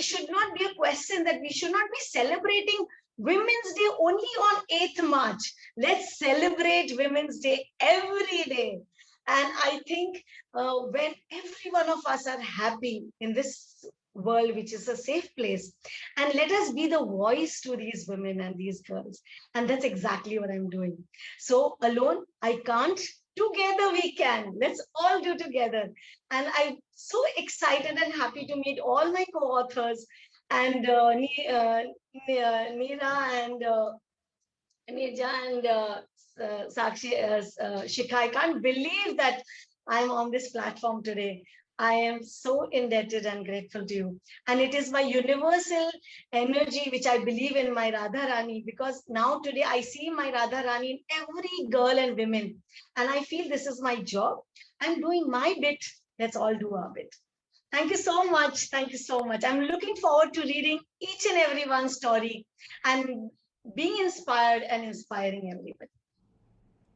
should not be a question that we should not be celebrating Women's Day only on 8th March. Let's celebrate Women's Day every day. And I think when every one of us are happy in this world, which is a safe place, and let us be the voice to these women and these girls. And that's exactly what I'm doing. So alone, I can't. Together we can. Let's all do together. And I'm so excited and happy to meet all my co-authors and Neera and Nirja and Shika. I can't believe that I'm on this platform today. I am so indebted and grateful to you. And it is my universal energy, which I believe in my Radharani, because now today I see my Radharani in every girl and women. And I feel this is my job. I'm doing my bit. Let's all do our bit. Thank you so much. Thank you so much. I'm looking forward to reading each and every one story and being inspired and inspiring everybody.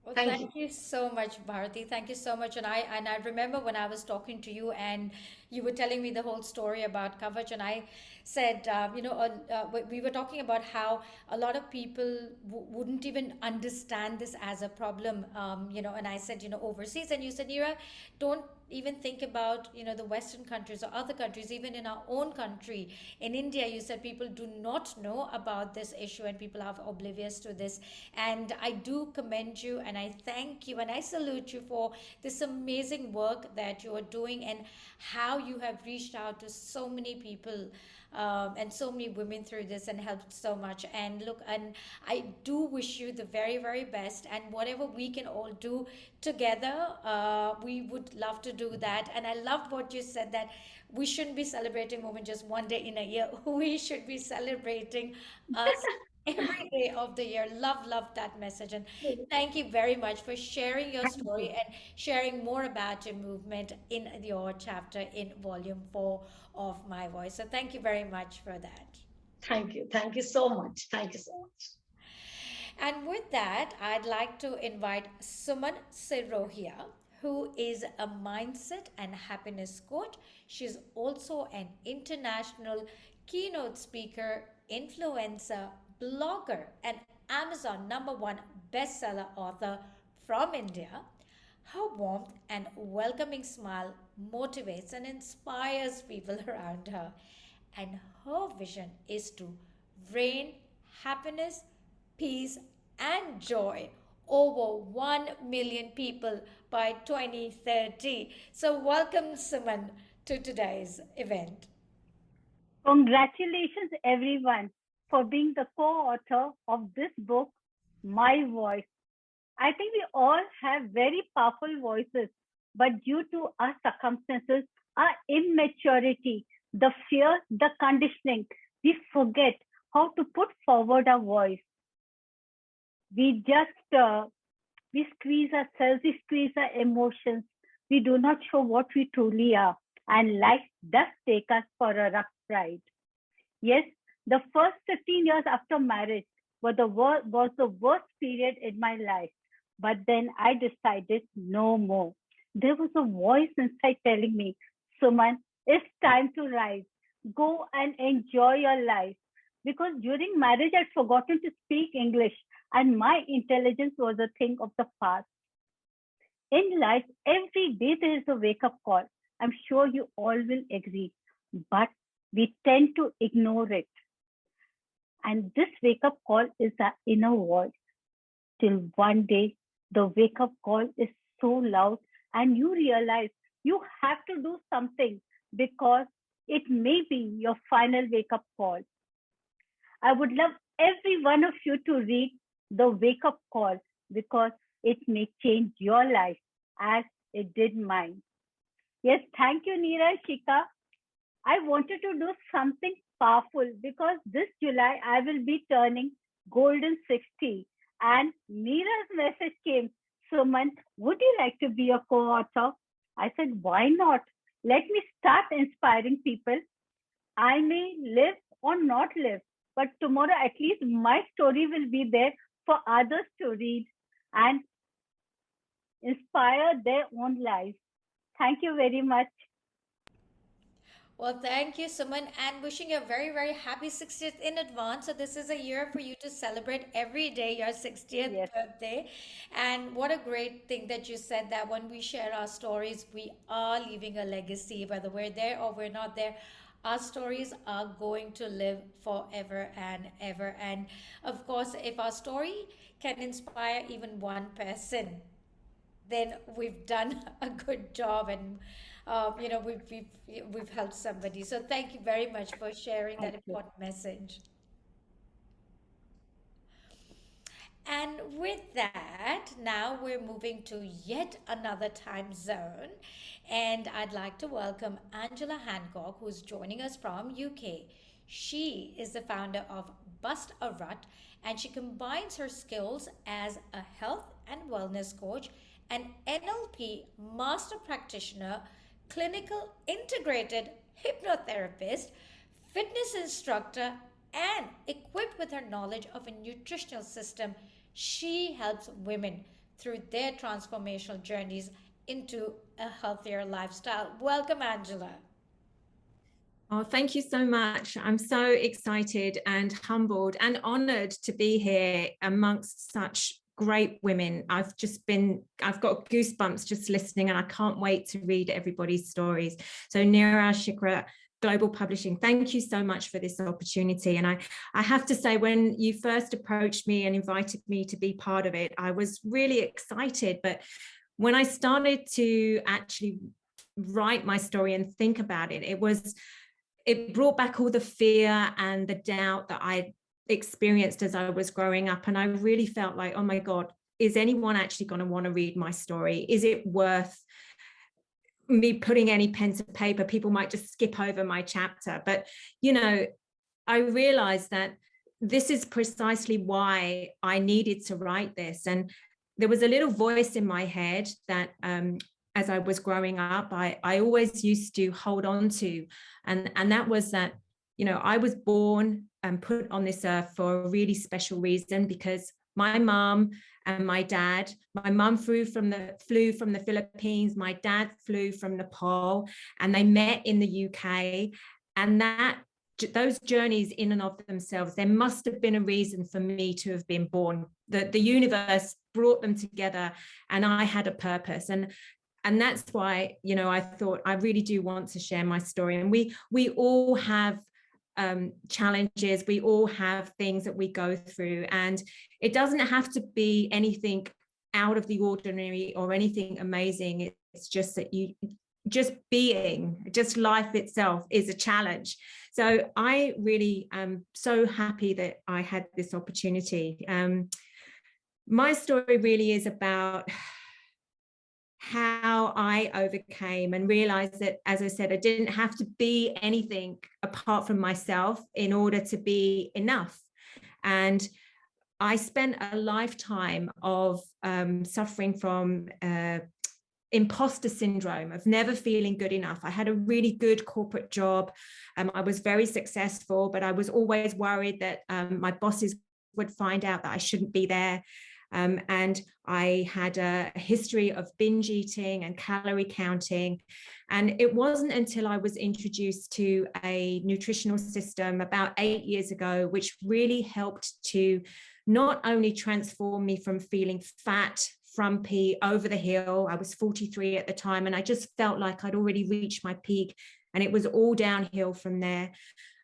Well, Thank thank you so much, Bharati. Thank you so much. And I remember when I was talking to you and you were telling me the whole story about Kavach, and I said, we were talking about how a lot of people wouldn't even understand this as a problem, and I said, overseas, and you said, Nira, don't even think about, the Western countries or other countries, even in our own country. In India, you said people do not know about this issue and people are oblivious to this. And I do commend you and I thank you and I salute you for this amazing work that you are doing and how you have reached out to so many people and so many women through this and helped so much. And look, and I do wish you the very, very best. And whatever we can all do together, we would love to do that. And I loved what you said, that we shouldn't be celebrating women just one day in a year. We should be celebrating us every day of the year. Love that message. And thank you very much for sharing your story and sharing more about your movement in your chapter in Vol.4 of My Voice. So thank you very much for that. Thank you. Thank you so much. Thank you so much. And with that, I'd like to invite Suman Sirohia, who is a mindset and happiness coach. She's also an international keynote speaker, influencer, blogger, and Amazon #1 bestseller author from India. Her warmth and welcoming smile motivates and inspires people around her. And her vision is to rain happiness, peace, and joy over 1 million people by 2030. So, welcome, Suman, to today's event. Congratulations, everyone, for being the co-author of this book, My Voice. I think we all have very powerful voices, but due to our circumstances, our immaturity, the fear, the conditioning, we forget how to put forward our voice. We just, we squeeze ourselves, we squeeze our emotions. We do not show what we truly are. And life does take us for a rough ride. Yes, the first 15 years after marriage was the worst period in my life. But then I decided no more. There was a voice inside telling me, Suman, it's time to rise. Go and enjoy your life. Because during marriage, I'd forgotten to speak English and my intelligence was a thing of the past. In life, every day there is a wake-up call. I'm sure you all will agree, but we tend to ignore it. And this wake-up call is our inner voice. Till one day, the wake-up call is so loud and you realize you have to do something because it may be your final wake-up call. I would love every one of you to read The Wake-Up Call because it may change your life as it did mine. Yes, thank you, Nira, Shika. I wanted to do something powerful because this July I will be turning golden 60. And Nira's message came, Suman, would you like to be a co-author? I said, why not? Let me start inspiring people. I may live or not live, but tomorrow at least my story will be there for others to read and inspire their own lives. Thank you very much. Well, thank you, Suman, and wishing you a very, very happy 60th in advance. So this is a year for you to celebrate every day your 60th birthday. And what a great thing that you said that when we share our stories, we are leaving a legacy, whether we're there or we're not there. Our stories are going to live forever and ever. And of course, if our story can inspire even one person, then we've done a good job and we've helped somebody. So thank you very much for sharing that important message. And with that, now we're moving to yet another time zone. And I'd like to welcome Angela Hancock, who's joining us from UK. She is the founder of Bust a Rut, and she combines her skills as a health and wellness coach, an NLP master practitioner, clinical integrated hypnotherapist, fitness instructor, and equipped with her knowledge of a nutritional system, she helps women through their transformational journeys into a healthier lifestyle. Welcome, Angela. Oh, thank you so much. I'm so excited and humbled and honored to be here amongst such great women. I've got goosebumps just listening, and I can't wait to read everybody's stories. So Nirja, Shikra, Global Publishing, thank you so much for this opportunity. And I have to say, when you first approached me and invited me to be part of it, I was really excited. But when I started to actually write my story and think about it, it brought back all the fear and the doubt that I experienced as I was growing up. And I really felt like, oh my God, is anyone actually going to want to read my story? Is it worth me putting any pen to paper? People might just skip over my chapter. But, you know, I realized that this is precisely why I needed to write this. And there was a little voice in my head that as I was growing up, I always used to hold on to. And that was that, you know, I was born and put on this earth for a really special reason, because my mom and my dad, my mom flew from the Philippines, my dad flew from Nepal, and they met in the UK. And those journeys in and of themselves, there must have been a reason for me to have been born. The universe brought them together, and I had a purpose. And that's why, you know, I thought I really do want to share my story. And we all have challenges, we all have things that we go through, and it doesn't have to be anything out of the ordinary or anything amazing. It's just that just life itself is a challenge. So I really am so happy that I had this opportunity. My story really is about how I overcame and realized that, as I said, I didn't have to be anything apart from myself in order to be enough. And I spent a lifetime of suffering from imposter syndrome, of never feeling good enough. I had a really good corporate job. I was very successful, but I was always worried that my bosses would find out that I shouldn't be there. And I had a history of binge eating and calorie counting. And it wasn't until I was introduced to a nutritional system about 8 years ago, which really helped to not only transform me from feeling fat, frumpy, over the hill. I was 43 at the time, and I just felt like I'd already reached my peak, and it was all downhill from there.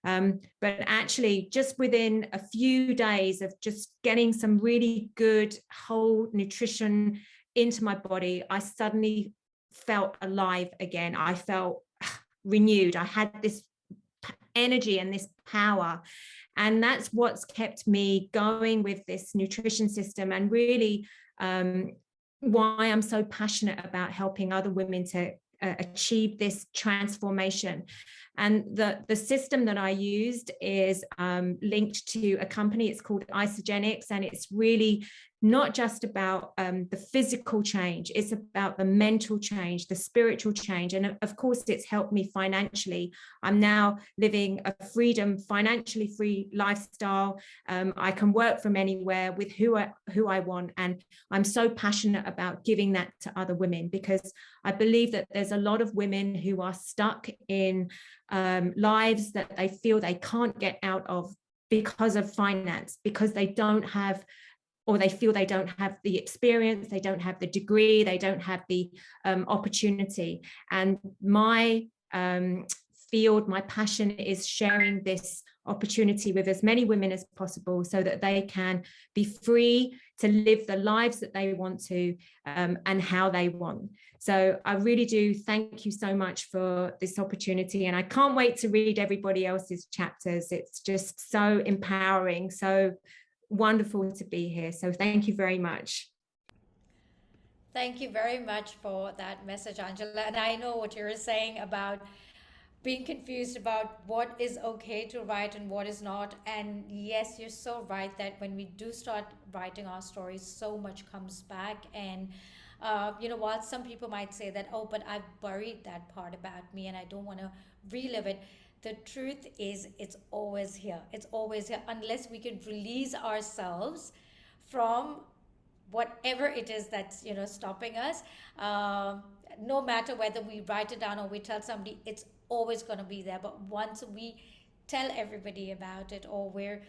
But actually, just within a few days of just getting some really good whole nutrition into my body, I suddenly felt alive again. I felt renewed. I had this energy and this power. And that's what's kept me going with this nutrition system, and really why I'm so passionate about helping other women to achieve this transformation. And the system that I used is linked to a company. It's called Isogenics, and it's really not just about the physical change. It's about the mental change, the spiritual change. And of course, it's helped me financially. I'm now living a financially free lifestyle. I can work from anywhere with who I want. And I'm so passionate about giving that to other women, because I believe that there's a lot of women who are stuck in lives that they feel they can't get out of because of finance, because they don't have, or they feel they don't have the experience, they don't have the degree, they don't have the opportunity. And my field, my passion is sharing this opportunity with as many women as possible, so that they can be free to live the lives that they want to and how they want. So I really do thank you so much for this opportunity, and I can't wait to read everybody else's chapters. It's just so empowering, so wonderful to be here. So thank you very much. Thank you very much for that message, Angela. And I know what you're saying about being confused about what is okay to write and what is not. And yes, you're so right that when we do start writing our stories, so much comes back. And while some people might say that, oh, but I've buried that part about me and I don't want to relive it, the truth is it's always here. It's always here unless we can release ourselves from whatever it is that's stopping us. No matter whether we write it down or we tell somebody, it's always going to be there. But once we tell everybody about it, or we're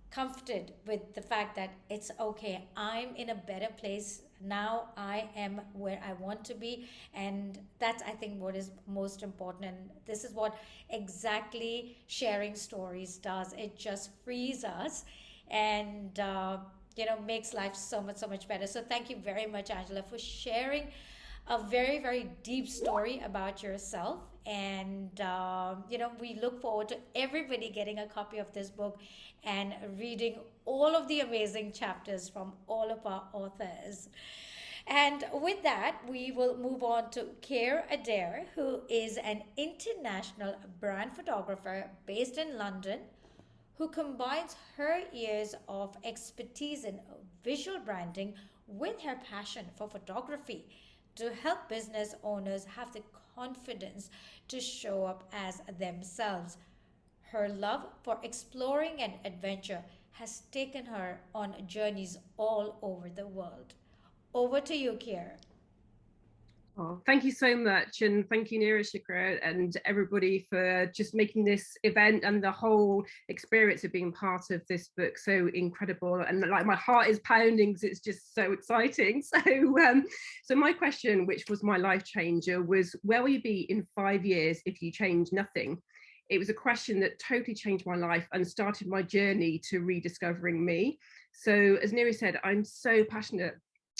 comforted with the fact that it's okay, I'm in a better place now, I am where I want to be, and that's, I think, what is most important. And this is what exactly sharing stories does. It just frees us and makes life so much better. So thank you very much, Angela, for sharing a very, very deep story about yourself. And we look forward to everybody getting a copy of this book and reading all of the amazing chapters from all of our authors. And with that, we will move on to Keir Adair, who is an international brand photographer based in London, who combines her years of expertise in visual branding with her passion for photography to help business owners have the confidence to show up as themselves. Her love for exploring and adventure has taken her on journeys all over the world. Over to you, Keir. Oh, thank you so much, and thank you, Nirja and everybody, for just making this event and the whole experience of being part of this book so incredible. And like, my heart is pounding because it's just so exciting. So my question, which was my life changer, was where will you be in 5 years if you change nothing? It was a question that totally changed my life and started my journey to rediscovering me. So as Nirja said, I'm so passionate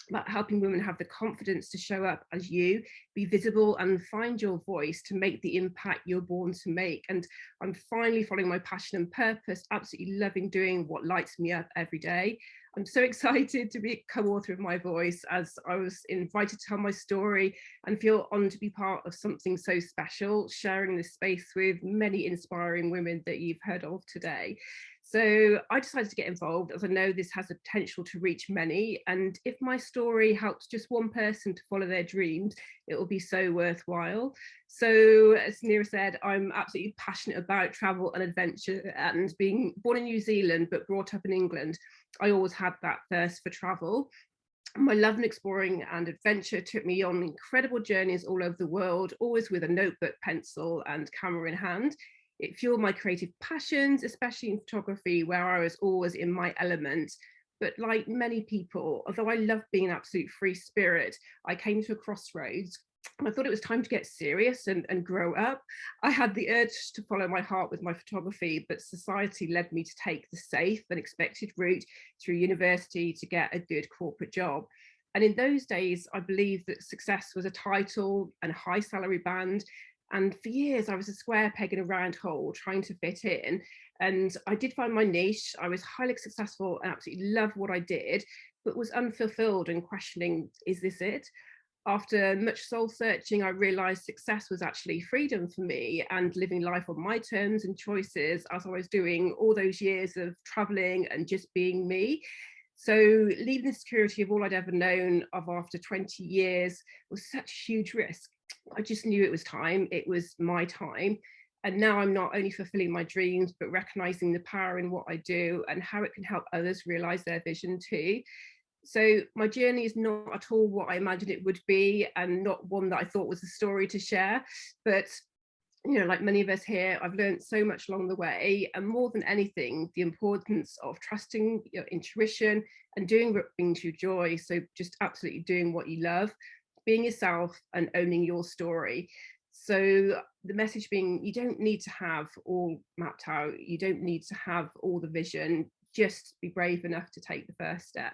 about helping women have the confidence to show up as you, be visible and find your voice to make the impact you're born to make. And I'm finally following my passion and purpose, absolutely loving doing what lights me up every day. I'm so excited to be a co-author of my voice, as I was invited to tell my story and feel honoured to be part of something so special, sharing this space with many inspiring women that you've heard of today. So I decided to get involved, as I know this has the potential to reach many. And if my story helps just one person to follow their dreams, it will be so worthwhile. So as Nirja said, I'm absolutely passionate about travel and adventure, and being born in New Zealand but brought up in England, I always had that thirst for travel. My love in exploring and adventure took me on incredible journeys all over the world, always with a notebook, pencil and camera in hand. It fueled my creative passions, especially in photography, where I was always in my element. But like many people, although I love being an absolute free spirit, I came to a crossroads. I thought it was time to get serious and grow up. I had the urge to follow my heart with my photography, but society led me to take the safe and expected route through university to get a good corporate job. And in those days, I believed that success was a title and a high salary band. And for years, I was a square peg in a round hole trying to fit in. And I did find my niche. I was highly successful and absolutely loved what I did, but was unfulfilled and questioning, is this it? After much soul searching, I realized success was actually freedom for me and living life on my terms and choices, as I was doing all those years of traveling and just being me. So leaving the security of all I'd ever known of after 20 years was such a huge risk. I just knew it was time. It was my time. And now I'm not only fulfilling my dreams, but recognizing the power in what I do and how it can help others realize their vision too. So my journey is not at all what I imagined it would be, and not one that I thought was a story to share. But like many of us here, I've learned so much along the way, and more than anything, the importance of trusting your intuition and doing what brings you joy. So just absolutely doing what you love, being yourself and owning your story. So the message being, you don't need to have all mapped out. You don't need to have all the vision. Just be brave enough to take the first step.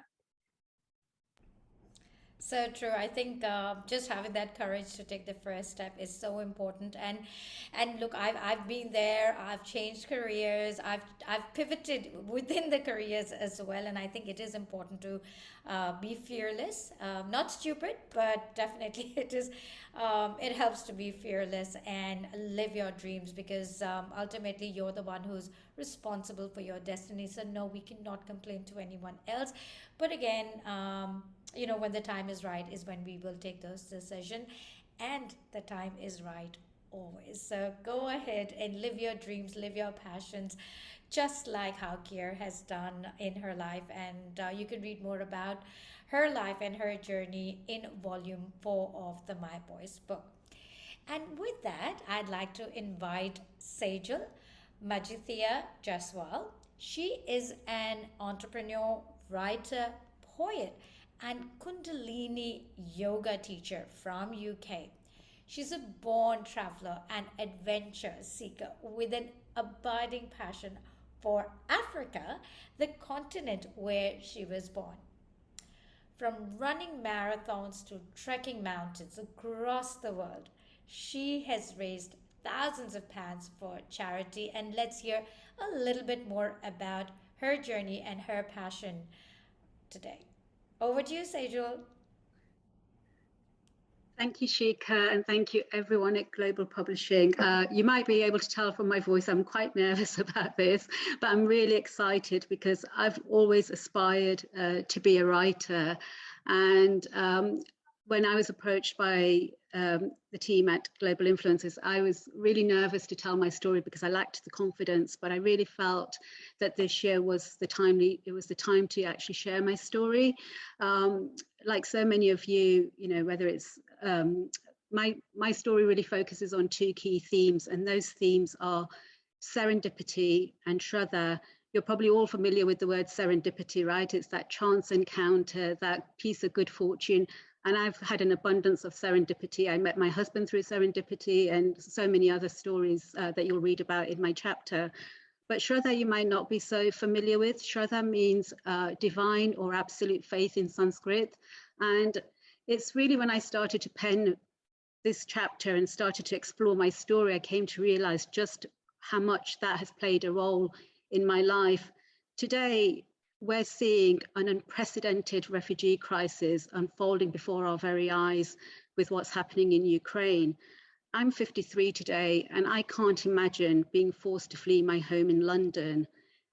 So true. I think just having that courage to take the first step is so important. And look, I've been there. I've changed careers. I've pivoted within the careers as well. And I think it is important to be fearless. Not stupid, but definitely it is. It helps to be fearless and live your dreams, because ultimately you're the one who's responsible for your destiny. So no, we cannot complain to anyone else. But again, when the time is is right is when we will take those decisions, and the time is right always. So go ahead and live your dreams, live your passions, just like how Kier has done in her life. And you can read more about her life and her journey in volume 4 of the My Boys book. And with that, I'd like to invite Sejal Majithia Jaswal. She is an entrepreneur, writer, poet, and Kundalini yoga teacher from UK. She's a born traveler and adventure seeker with an abiding passion for Africa, the continent where she was born. From running marathons to trekking mountains across the world, she has raised thousands of pounds for charity. And let's hear a little bit more about her journey and her passion today. Over to you, Sejal. Thank you, Shika, and thank you everyone at Global Publishing. You might be able to tell from my voice I'm quite nervous about this, but I'm really excited because I've always aspired to be a writer. And when I was approached by the team at Global Influencers, I was really nervous to tell my story because I lacked the confidence, but I really felt that this year was the time to actually share my story. Like so many of you, whether it's my story really focuses on two key themes, and those themes are serendipity and Shraddha. You're probably all familiar with the word serendipity, right? It's that chance encounter, that piece of good fortune. And I've had an abundance of serendipity. I met my husband through serendipity, and so many other stories that you'll read about in my chapter. But Shraddha you might not be so familiar with. Shraddha means divine or absolute faith in Sanskrit. And it's really when I started to pen this chapter and started to explore my story, I came to realize just how much that has played a role in my life. Today, we're seeing an unprecedented refugee crisis unfolding before our very eyes with what's happening in Ukraine. I'm 53 today, and I can't imagine being forced to flee my home in London.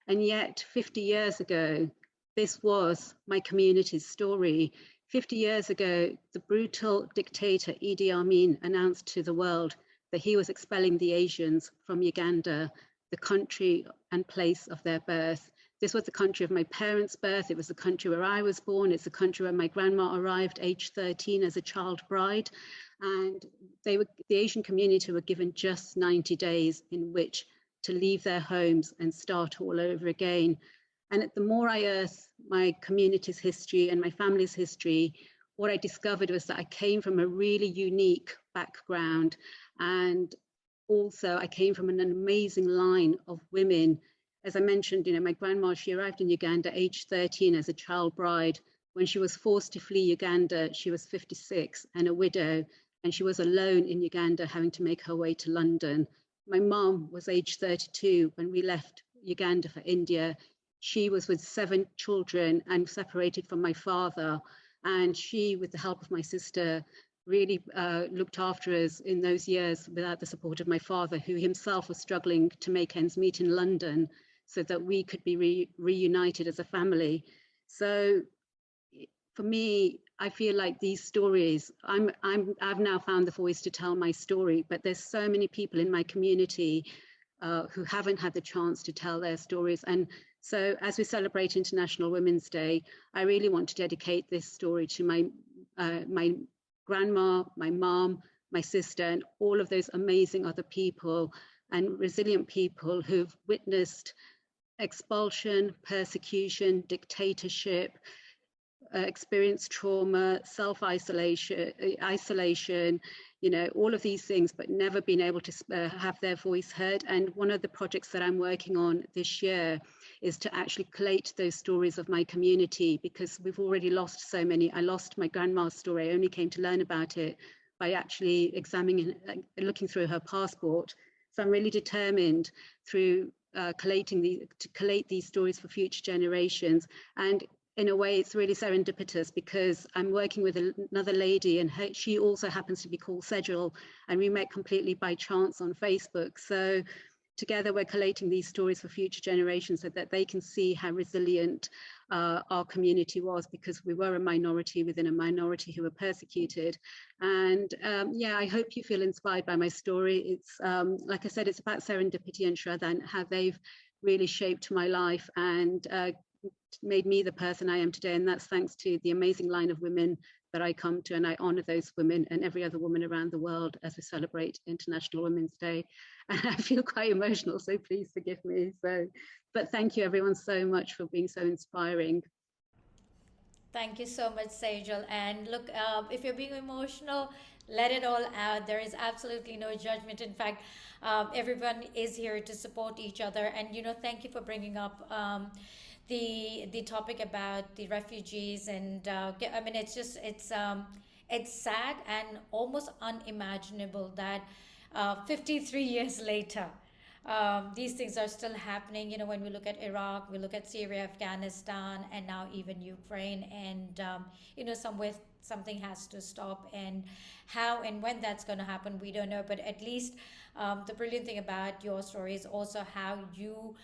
And yet, 50 years ago, this was my community's story. 50 years ago, the brutal dictator Idi Amin announced to the world that he was expelling the Asians from Uganda, the country and place of their birth. This was the country of my parents' birth. It was the country where I was born. It's the country where my grandma arrived age 13 as a child bride. And the Asian community were given just 90 days in which to leave their homes and start all over again. And the more I unearthed my community's history and my family's history, what I discovered was that I came from a really unique background. And also I came from an amazing line of women. As I mentioned, my grandma, she arrived in Uganda age 13 as a child bride. When she was forced to flee Uganda, she was 56 and a widow, and she was alone in Uganda, having to make her way to London. My mom was age 32 when we left Uganda for India. She was with 7 children and separated from my father. And she, with the help of my sister, really looked after us in those years without the support of my father, who himself was struggling to make ends meet in London so that we could be reunited as a family. So for me, I feel like these stories, I've now found the voice to tell my story, but there's so many people in my community who haven't had the chance to tell their stories. And so as we celebrate International Women's Day, I really want to dedicate this story to my grandma, my mom, my sister, and all of those amazing other people and resilient people who've witnessed expulsion, persecution, dictatorship, experienced trauma, self-isolation, isolation, all of these things, but never been able to have their voice heard. And one of the projects that I'm working on this year is to actually collate those stories of my community, because we've already lost so many. I lost my grandma's story. I only came to learn about it by actually examining and looking through her passport. So I'm really determined through to collate these stories for future generations. And in a way, it's really serendipitous because I'm working with another lady, and she also happens to be called Sejal, and we met completely by chance on Facebook. So together we're collating these stories for future generations so that they can see how resilient our community was, because we were a minority within a minority who were persecuted. And yeah, I hope you feel inspired by my story. It's like I said, it's about serendipity and Shraddha and how they've really shaped my life and made me the person I am today. And that's thanks to the amazing line of women that I come to, and I honor those women and every other woman around the world as we celebrate International Women's Day. And I feel quite emotional, so please forgive me. So, but thank you everyone so much for being so inspiring. Thank you so much, Sejal. And look, if you're being emotional, let it all out. There is absolutely no judgment. In fact, everyone is here to support each other. And, you know, thank you for bringing up the topic about the refugees. And I mean, it's just, it's sad and almost unimaginable that 53 years later, these things are still happening. You know, when we look at Iraq, we look at Syria, Afghanistan, and now even Ukraine. And, you know, somewhere something has to stop. And how and when that's going to happen, we don't know. But at least the brilliant thing about your story is also how you,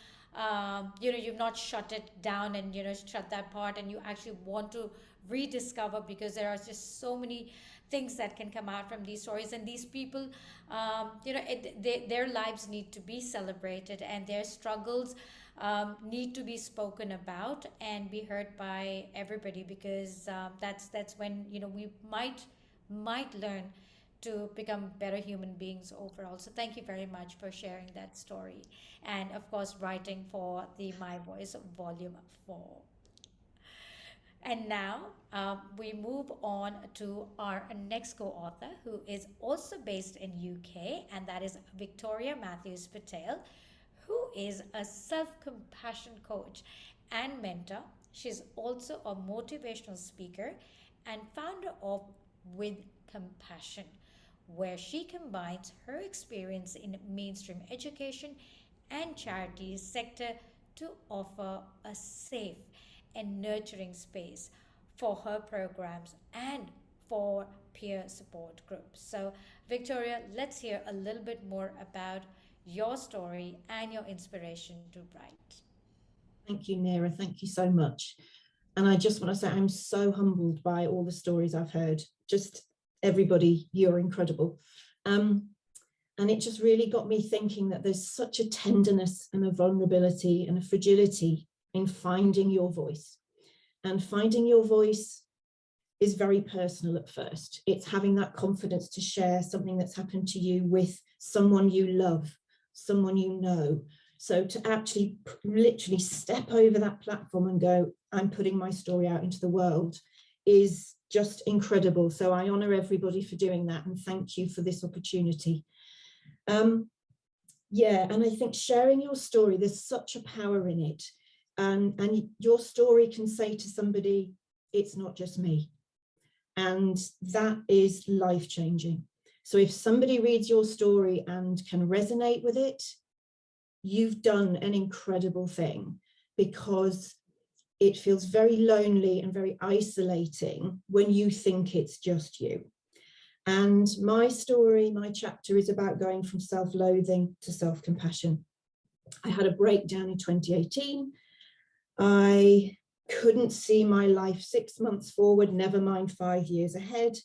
you know, you've not shut it down and, you know, shut that part, and you actually want to rediscover, because there are just so many things that can come out from these stories. And these people, you know, their lives need to be celebrated, and their struggles need to be spoken about and be heard by everybody, because that's when, you know, we might learn to become better human beings overall. So thank you very much for sharing that story, and of course writing for the My Voice Volume 4. And now we move on to our next co-author, who is also based in UK, and that is Victoria Matthews Patel, who is a self-compassion coach and mentor. She's also a motivational speaker and founder of With Compassion, where she combines her experience in mainstream education and charity sector to offer a safe and nurturing space for her programs and for peer support groups. So, Victoria, let's hear a little bit more about your story and your inspiration to write. Thank you, Nira. Thank you so much. And I just want to say I'm so humbled by all the stories I've heard. Just everybody, you're incredible. And it just really got me thinking that there's such a tenderness and a vulnerability and a fragility in finding your voice. And finding your voice is very personal at first. It's having that confidence to share something that's happened to you with someone you love, someone you know. So to actually literally step over that platform and go, I'm putting my story out into the world, is just incredible. So I honor everybody for doing that, and thank you for this opportunity. Yeah, and I think sharing your story, there's such a power in it. And your story can say to somebody, it's not just me. And that is life-changing. So if somebody reads your story and can resonate with it, you've done an incredible thing, because it feels very lonely and very isolating when you think it's just you. And my story, my chapter, is about going from self-loathing to self-compassion. I had a breakdown in 2018. I couldn't see my life 6 months forward, never mind 5 years ahead.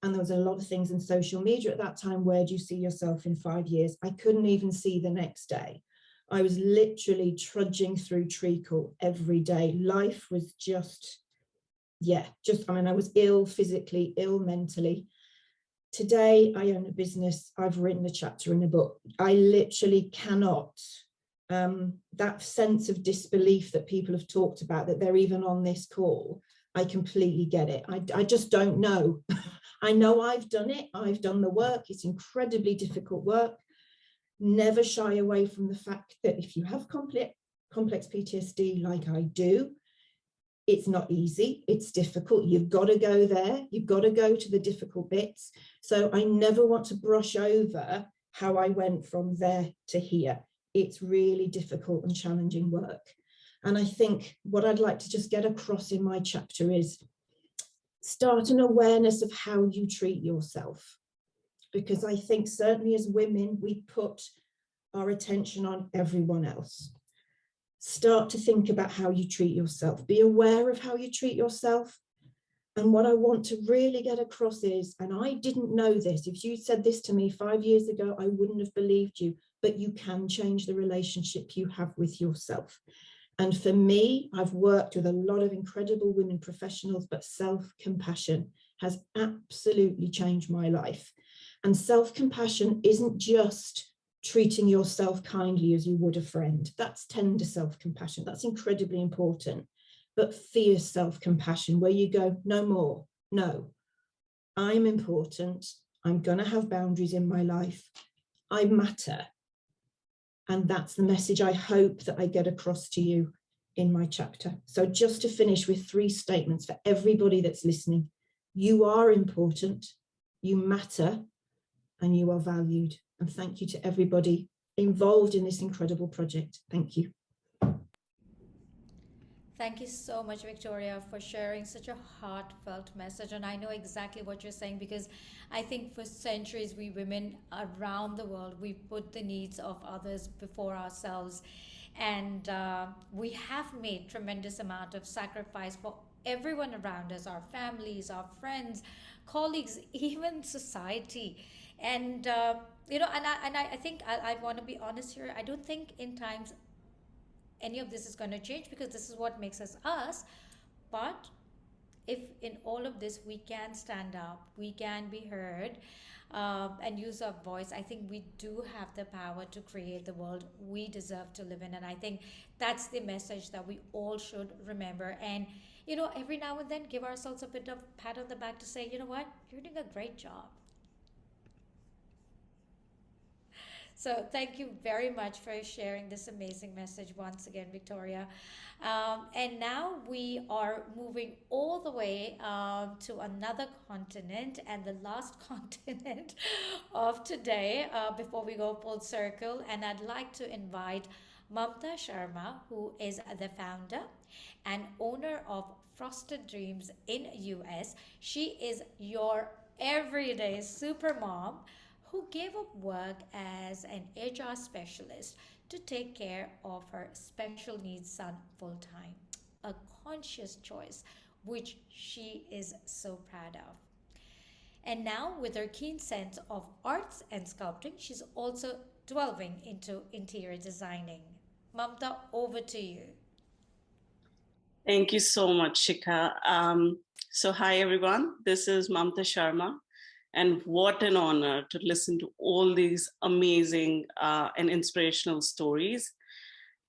And there was a lot of things in social media at that time. Where do you see yourself in 5 years? I couldn't even see the next day. I was literally trudging through treacle every day. Life was just, yeah, I mean, I was ill physically, ill mentally. Today, I own a business. I've written a chapter in a book. I literally cannot, that sense of disbelief that people have talked about, that they're even on this call, I completely get it. I just don't know. I know I've done it. I've done the work. It's incredibly difficult work. Never shy away from the fact that if you have complex PTSD like I do, it's not easy, it's difficult. You've got to go there. You've got to go to the difficult bits. So I never want to brush over how I went from there to here. It's really difficult and challenging work. And I think what I'd like to just get across in my chapter is start an awareness of how you treat yourself. Because I think certainly as women, we put our attention on everyone else. Start to think about how you treat yourself. Be aware of how you treat yourself. And what I want to really get across is, and I didn't know this, if you said this to me 5 years ago, I wouldn't have believed you, but you can change the relationship you have with yourself. And for me, I've worked with a lot of incredible women professionals, but self-compassion has absolutely changed my life. And self-compassion isn't just treating yourself kindly as you would a friend. That's tender self-compassion. That's incredibly important. But fierce self-compassion, where you go, no more, no, I'm important. I'm going to have boundaries in my life. I matter. And that's the message I hope that I get across to you in my chapter. So just to finish with 3 statements for everybody that's listening. You are important, you matter, and you are valued. And thank you to everybody involved in this incredible project. Thank you. Thank you so much, Victoria, for sharing such a heartfelt message. And I know exactly what you're saying, because I think for centuries, we women around the world, we put the needs of others before ourselves. And we have made tremendous amount of sacrifice for everyone around us, our families, our friends, colleagues, even society. And, you know, and I think I want to be honest here. I don't think in times any of this is going to change, because this is what makes us us. But if in all of this we can stand up, we can be heard, and use our voice, I think we do have the power to create the world we deserve to live in. And I think that's the message that we all should remember. And, you know, every now and then give ourselves a bit of pat on the back to say, you know what, you're doing a great job. So thank you very much for sharing this amazing message once again, Victoria. And now we are moving all the way to another continent, and the last continent of today, before we go full circle. And I'd like to invite Mamta Sharma, who is the founder and owner of Frosted Dreams in US. She is your everyday super mom who gave up work as an HR specialist to take care of her special needs son full-time. A conscious choice, which she is so proud of. And now, with her keen sense of arts and sculpting, she's also delving into interior designing. Mamta, over to you. Thank you so much, Shika. So hi, everyone. This is Mamta Sharma. And what an honor to listen to all these amazing and inspirational stories.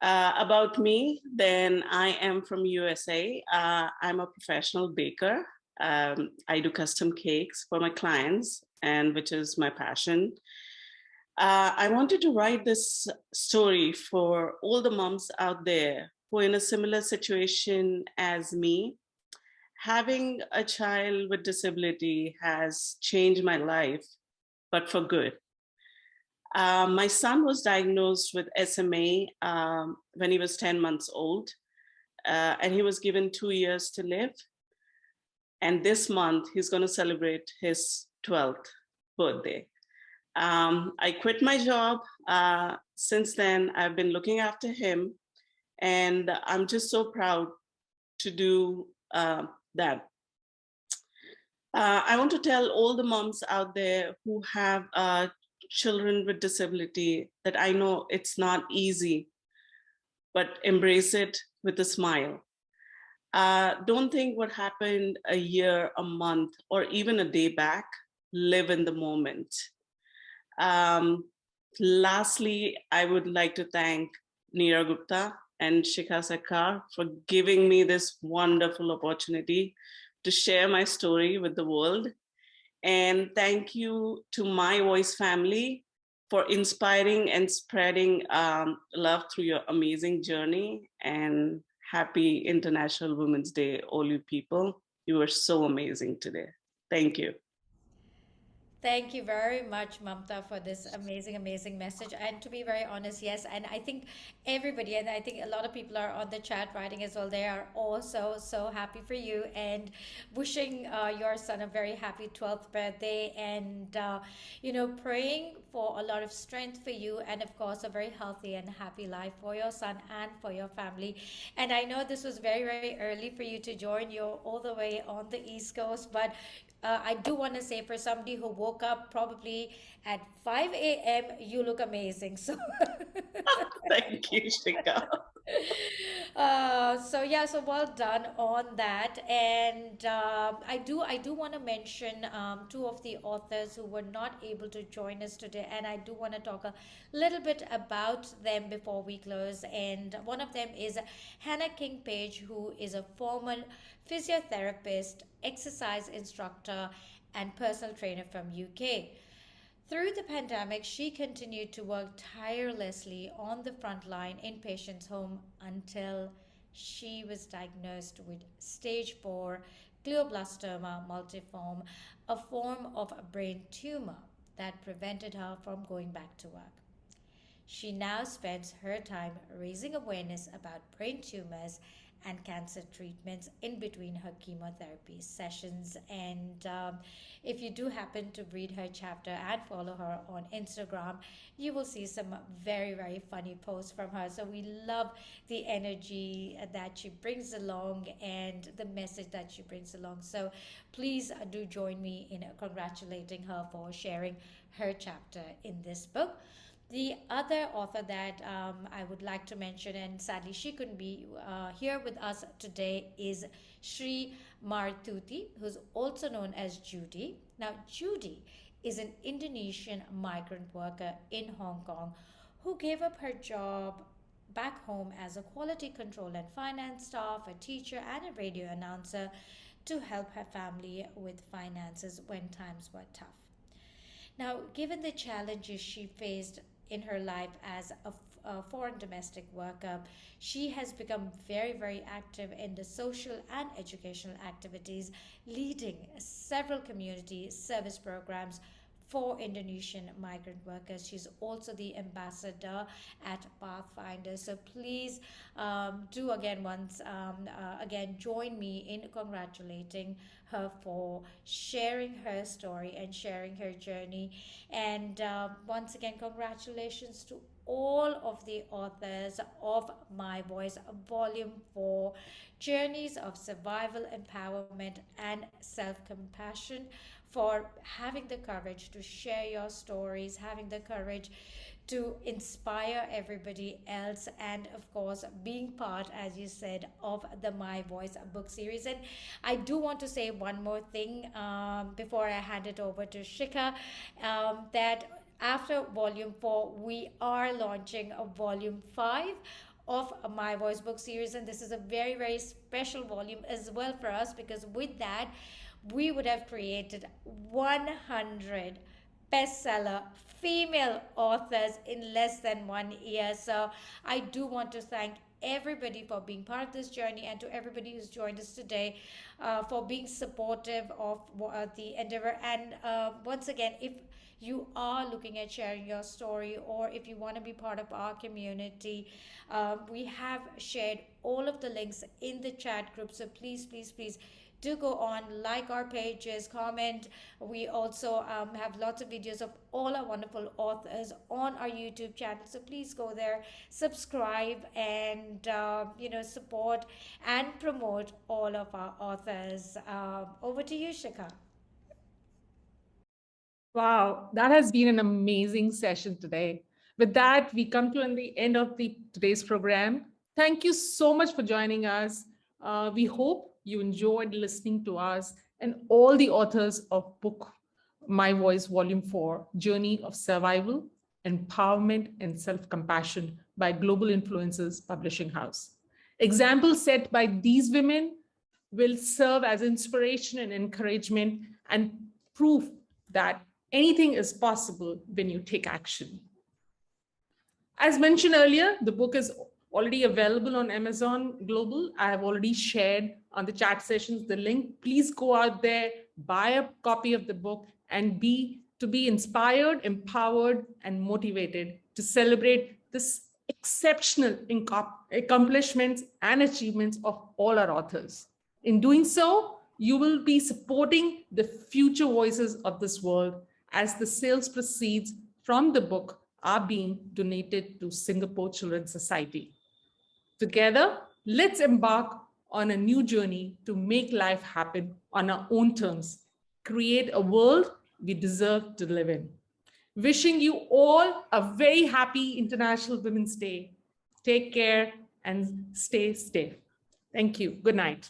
About me, then I am from USA. I'm a professional baker. I do custom cakes for my clients, and which is my passion. I wanted to write this story for all the moms out there who are in a similar situation as me. Having a child with disability has changed my life, but for good. My son was diagnosed with SMA when he was 10 months old, and he was given 2 years to live. And this month, he's going to celebrate his 12th birthday. I quit my job. Since then, I've been looking after him, and I'm just so proud to do that. I want to tell all the moms out there who have children with disability that I know it's not easy, but embrace it with a smile. Don't think what happened a year, a month, or even a day back. Live in the moment. Lastly, I would like to thank Nirja Gupta and Shika Sarkar for giving me this wonderful opportunity to share my story with the world. And thank you to My Voice family for inspiring and spreading love through your amazing journey. And happy International Women's Day, all you people. You were so amazing today. Thank you. Thank you very much, Mamta, for this amazing, amazing message. And to be very honest, yes, and I think everybody, and I think a lot of people are on the chat writing as well, they are also so happy for you and wishing your son a very happy 12th birthday and, praying for a lot of strength for you and, of course, a very healthy and happy life for your son and for your family. And I know this was very, very early for you to join. You're all the way on the East Coast, but I do want to say for somebody who woke up probably at 5 a.m., you look amazing. So Thank you, Shika. So well done on that. And I do want to mention two of the authors who were not able to join us today, and I do want to talk a little bit about them before we close. And one of them is Hannah King Page, who is a former physiotherapist, exercise instructor, and personal trainer from UK. Through the pandemic, she continued to work tirelessly on the front line in patients' home until she was diagnosed with stage 4 glioblastoma multiforme, a form of a brain tumor that prevented her from going back to work. She now spends her time raising awareness about brain tumors and cancer treatments in between her chemotherapy sessions. And if you do happen to read her chapter and follow her on Instagram, you will see some very, very funny posts from her. So we love the energy that she brings along and the message that she brings along. So please do join me in congratulating her for sharing her chapter in this book. The other author that I would like to mention, and sadly she couldn't be here with us today, is Sri Mar Tuthi, who's also known as Judy. Now, Judy is an Indonesian migrant worker in Hong Kong who gave up her job back home as a quality control and finance staff, a teacher, and a radio announcer to help her family with finances when times were tough. Now, given the challenges she faced in her life as a foreign domestic worker, she has become very, very active in the social and educational activities, leading several community service programs for Indonesian migrant workers. She's also the ambassador at Pathfinder. So please do again join me in congratulating her for sharing her story and sharing her journey. And once again, congratulations to all of the authors of My Voice Volume 4, Journeys of Survival, Empowerment, and Self-Compassion, for having the courage to share your stories, having the courage to inspire everybody else, and of course being part, as you said, of the My Voice book series. And I do want to say one more thing before I hand it over to Shika, that after Volume 4, we are launching a Volume 5 of My Voice book series, and this is a very, very special volume as well for us, because with that we would have created 100 bestseller female authors in less than 1 year. So I do want to thank everybody for being part of this journey, and to everybody who's joined us today for being supportive of the endeavor. And once again, if you are looking at sharing your story, or if you want to be part of our community, we have shared all of the links in the chat group. So please, please, please do go on, like our pages, comment. We also have lots of videos of all our wonderful authors on our YouTube channel. So please go there, subscribe, and support and promote all of our authors. Over to you, Shika. Wow, that has been an amazing session today. With that, we come to the end of today's program. Thank you so much for joining us. We hope you enjoyed listening to us and all the authors of book My Voice Volume 4, Journey of Survival, Empowerment, and Self-Compassion by Global Influences Publishing House. Examples set by these women will serve as inspiration and encouragement and proof that anything is possible when you take action. As mentioned earlier, the book is already available on Amazon Global. I have already shared on the chat sessions the link. Please go out there, buy a copy of the book, and be to be inspired, empowered, and motivated to celebrate this exceptional accomplishments and achievements of all our authors. In doing so, you will be supporting the future voices of this world as the sales proceeds from the book are being donated to Singapore Children's Society. Together, let's embark on a new journey to make life happen on our own terms, create a world we deserve to live in. Wishing you all a very happy International Women's Day. Take care and stay safe. Thank you. Good night.